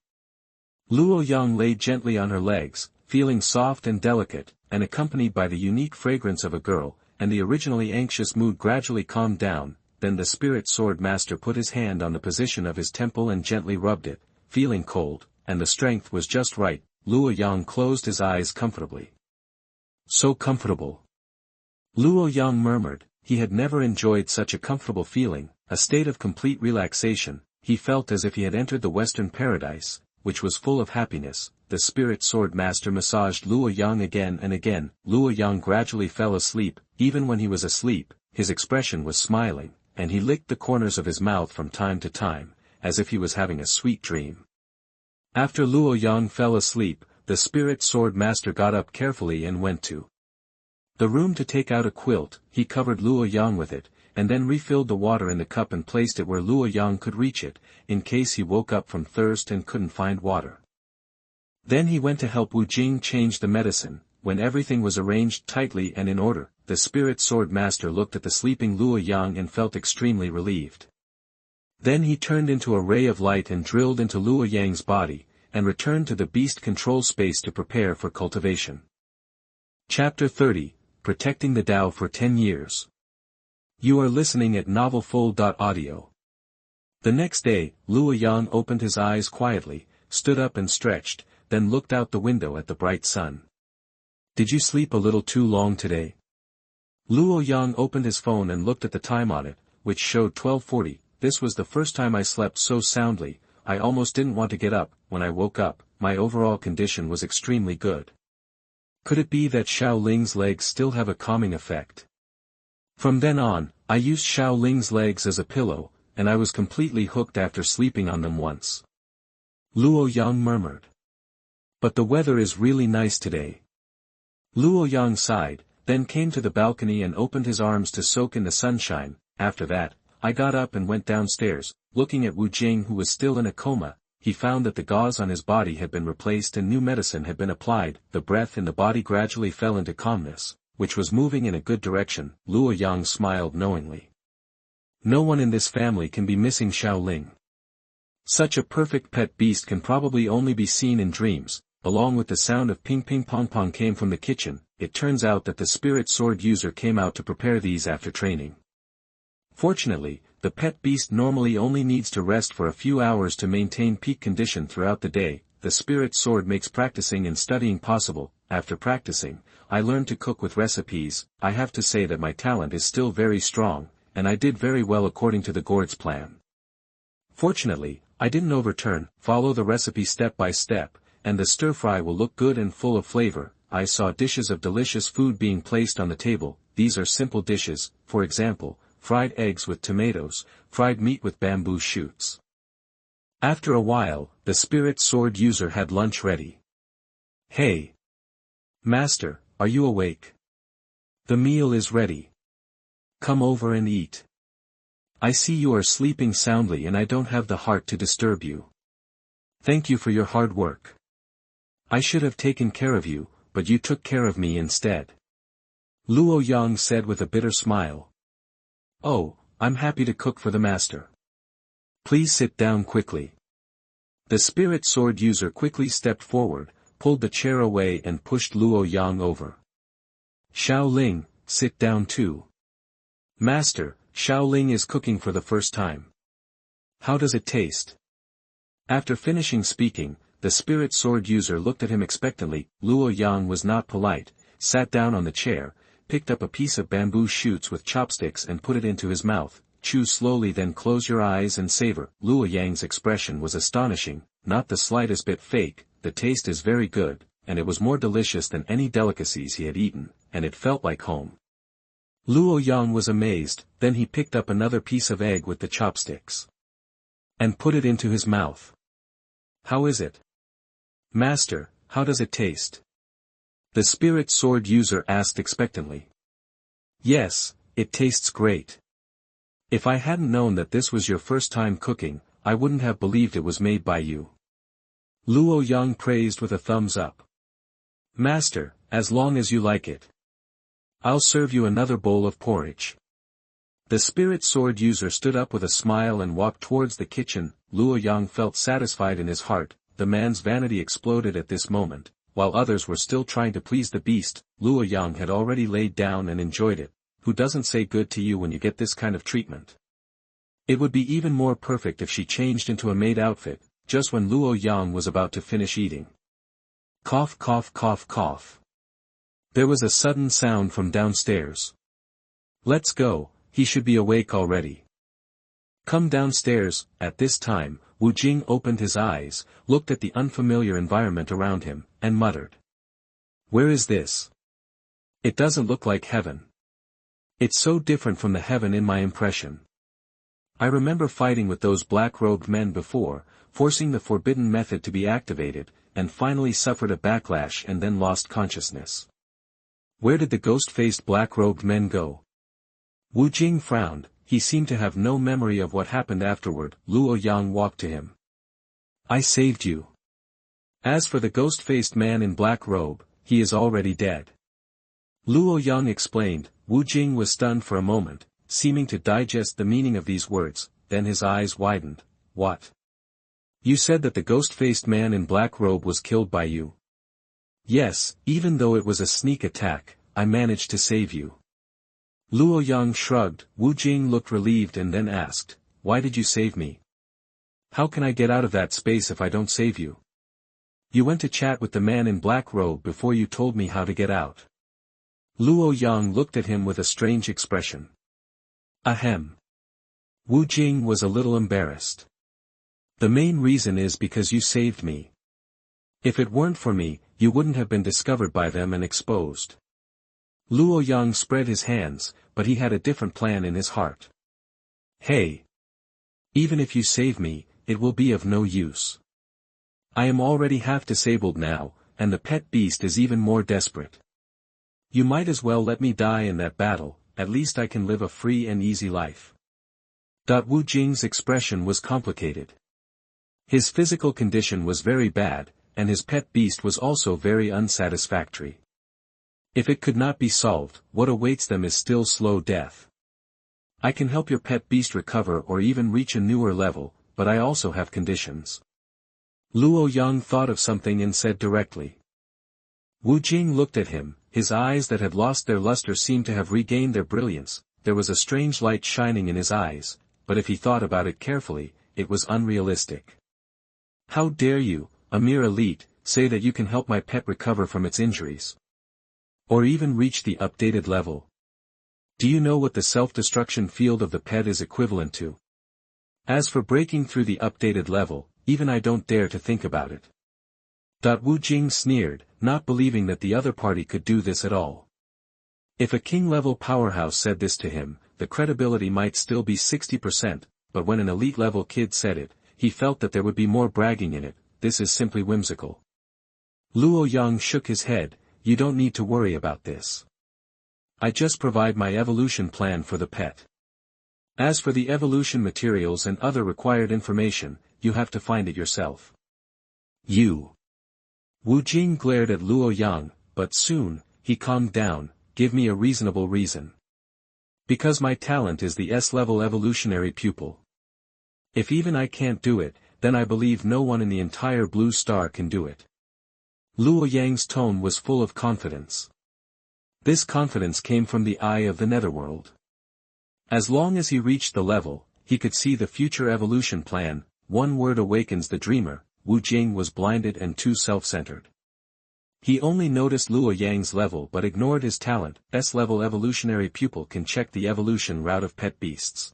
Luo Yang lay gently on her legs, feeling soft and delicate, and accompanied by the unique fragrance of a girl, and the originally anxious mood gradually calmed down. Then the spirit sword master put his hand on the position of his temple and gently rubbed it, feeling cold, and the strength was just right. Luo Yang closed his eyes comfortably. So comfortable. Luo Yang murmured. He had never enjoyed such a comfortable feeling, a state of complete relaxation. He felt as if he had entered the Western paradise, which was full of happiness. The spirit sword master massaged Luo Yang again and again. Luo Yang gradually fell asleep. Even when he was asleep, his expression was smiling, and he licked the corners of his mouth from time to time, as if he was having a sweet dream. After Luo Yang fell asleep, the spirit sword master got up carefully and went to the room to take out a quilt. He covered Luo Yang with it, and then refilled the water in the cup and placed it where Luo Yang could reach it, in case he woke up from thirst and couldn't find water. Then he went to help Wu Jing change the medicine. When everything was arranged tightly and in order, the spirit sword master looked at the sleeping Luo Yang and felt extremely relieved. Then he turned into a ray of light and drilled into Luo Yang's body, and returned to the beast control space to prepare for cultivation. Chapter 30, Protecting the Tao for 10 Years. You are listening at NovelFull.audio. The next day, Luo Yang opened his eyes quietly, stood up and stretched, then looked out the window at the bright sun. Did you sleep a little too long today? Luo Yang opened his phone and looked at the time on it, which showed 12:40. This was the first time I slept so soundly. I almost didn't want to get up. When I woke up, my overall condition was extremely good. Could it be that Xiao Ling's legs still have a calming effect? From then on, I used Xiao Ling's legs as a pillow, and I was completely hooked after sleeping on them once. Luo Yang murmured. But the weather is really nice today. Luo Yang sighed, then came to the balcony and opened his arms to soak in the sunshine. After that, I got up and went downstairs. Looking at Wu Jing, who was still in a coma, he found that the gauze on his body had been replaced and new medicine had been applied. The breath in the body gradually fell into calmness, which was moving in a good direction. Luo Yang smiled knowingly. No one in this family can be missing Xiao Ling. Such a perfect pet beast can probably only be seen in dreams. Along with the sound of ping ping pong pong came from the kitchen. It turns out that the spirit sword user came out to prepare these after training. Fortunately, the pet beast normally only needs to rest for a few hours to maintain peak condition throughout the day. The spirit sword makes practicing and studying possible. After practicing, I learned to cook with recipes. I have to say that my talent is still very strong, and I did very well according to the gourd's plan. Fortunately, I didn't overturn. Follow the recipe step by step, and the stir-fry will look good and full of flavor. I saw dishes of delicious food being placed on the table. These are simple dishes, for example, fried eggs with tomatoes, fried meat with bamboo shoots. After a while, the spirit sword user had lunch ready. Hey! Master, are you awake? The meal is ready. Come over and eat. I see you are sleeping soundly and I don't have the heart to disturb you. Thank you for your hard work. I should have taken care of you, but you took care of me instead. Luo Yang said with a bitter smile. Oh, I'm happy to cook for the master. Please sit down quickly. The spirit sword user quickly stepped forward, pulled the chair away and pushed Luo Yang over. Xiao Ling, sit down too. Master, Xiao Ling is cooking for the first time. How does it taste? After finishing speaking, the spirit sword user looked at him expectantly. Luo Yang was not polite, sat down on the chair, picked up a piece of bamboo shoots with chopsticks and put it into his mouth. Chew slowly, then close your eyes and savor. Luo Yang's expression was astonishing, not the slightest bit fake. The taste is very good, and it was more delicious than any delicacies he had eaten, and it felt like home. Luo Yang was amazed. Then he picked up another piece of egg with the chopsticks and put it into his mouth. How is it? Master, how does it taste? The spirit sword user asked expectantly. Yes, it tastes great. If I hadn't known that this was your first time cooking, I wouldn't have believed it was made by you. Luo Yang praised with a thumbs up. Master, as long as you like it. I'll serve you another bowl of porridge. The spirit sword user stood up with a smile and walked towards the kitchen. Luo Yang felt satisfied in his heart. the man's vanity exploded at this moment. While others were still trying to please the beast, Luo Yang had already laid down and enjoyed it. Who doesn't say good to you when you get this kind of treatment? It would be even more perfect if she changed into a maid outfit, just when Luo Yang was about to finish eating. Cough cough cough cough. There was a sudden sound from downstairs. Let's go, he should be awake already. Come downstairs. At this time, Wu Jing opened his eyes, looked at the unfamiliar environment around him, and muttered. Where is this? It doesn't look like heaven. It's so different from the heaven in my impression. I remember fighting with those black-robed men before, forcing the forbidden method to be activated, and finally suffered a backlash and then lost consciousness. Where did the ghost-faced black-robed men go? Wu Jing frowned. He seemed to have no memory of what happened afterward. Luo Yang walked to him. I saved you. As for the ghost-faced man in black robe, he is already dead. Luo Yang explained. Wu Jing was stunned for a moment, seeming to digest the meaning of these words, then his eyes widened. What? You said that the ghost-faced man in black robe was killed by you? Yes, even though it was a sneak attack, I managed to save you. Luo Yang shrugged. Wu Jing looked relieved and then asked, why did you save me? How can I get out of that space if I don't save you? You went to chat with the man in black robe before you told me how to get out. Luo Yang looked at him with a strange expression. Ahem. Wu Jing was a little embarrassed. The main reason is because you saved me. If it weren't for me, you wouldn't have been discovered by them and exposed. Luo Yang spread his hands, but he had a different plan in his heart. Hey! Even if you save me, it will be of no use. I am already half disabled now, and the pet beast is even more desperate. You might as well let me die in that battle, at least I can live a free and easy life. Wu Jing's expression was complicated. His physical condition was very bad, and his pet beast was also very unsatisfactory. If it could not be solved, what awaits them is still slow death. I can help your pet beast recover or even reach a newer level, but I also have conditions. Luo Yang thought of something and said directly. Wu Jing looked at him, his eyes that had lost their luster seemed to have regained their brilliance. There was a strange light shining in his eyes, but if he thought about it carefully, it was unrealistic. How dare you, a mere elite, say that you can help my pet recover from its injuries? Or even reach the updated level? Do you know what the self-destruction field of the pet is equivalent to? As for breaking through the updated level, even I don't dare to think about it. Wu Jing sneered, not believing that the other party could do this at all. If a king-level powerhouse said this to him, the credibility might still be 60%, but when an elite-level kid said it, he felt that there would be more bragging in it. This is simply whimsical. Luo Yang shook his head. You don't need to worry about this. I just provide my evolution plan for the pet. As for the evolution materials and other required information, you have to find it yourself. You. Wu Jing glared at Luo Yang, but soon, he calmed down. Give me a reasonable reason. Because my talent is the S-level evolutionary pupil. If even I can't do it, then I believe no one in the entire Blue Star can do it. Luo Yang's tone was full of confidence. This confidence came from the eye of the netherworld. As long as he reached the level, he could see the future evolution plan. One word awakens the dreamer. Wu Jing was blinded and too self-centered. He only noticed Luo Yang's level but ignored his talent. S-level evolutionary pupil can check the evolution route of pet beasts.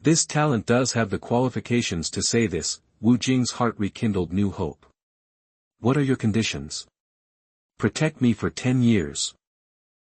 This talent does have the qualifications to say this. Wu Jing's heart rekindled new hope. What are your conditions? Protect me for 10 years.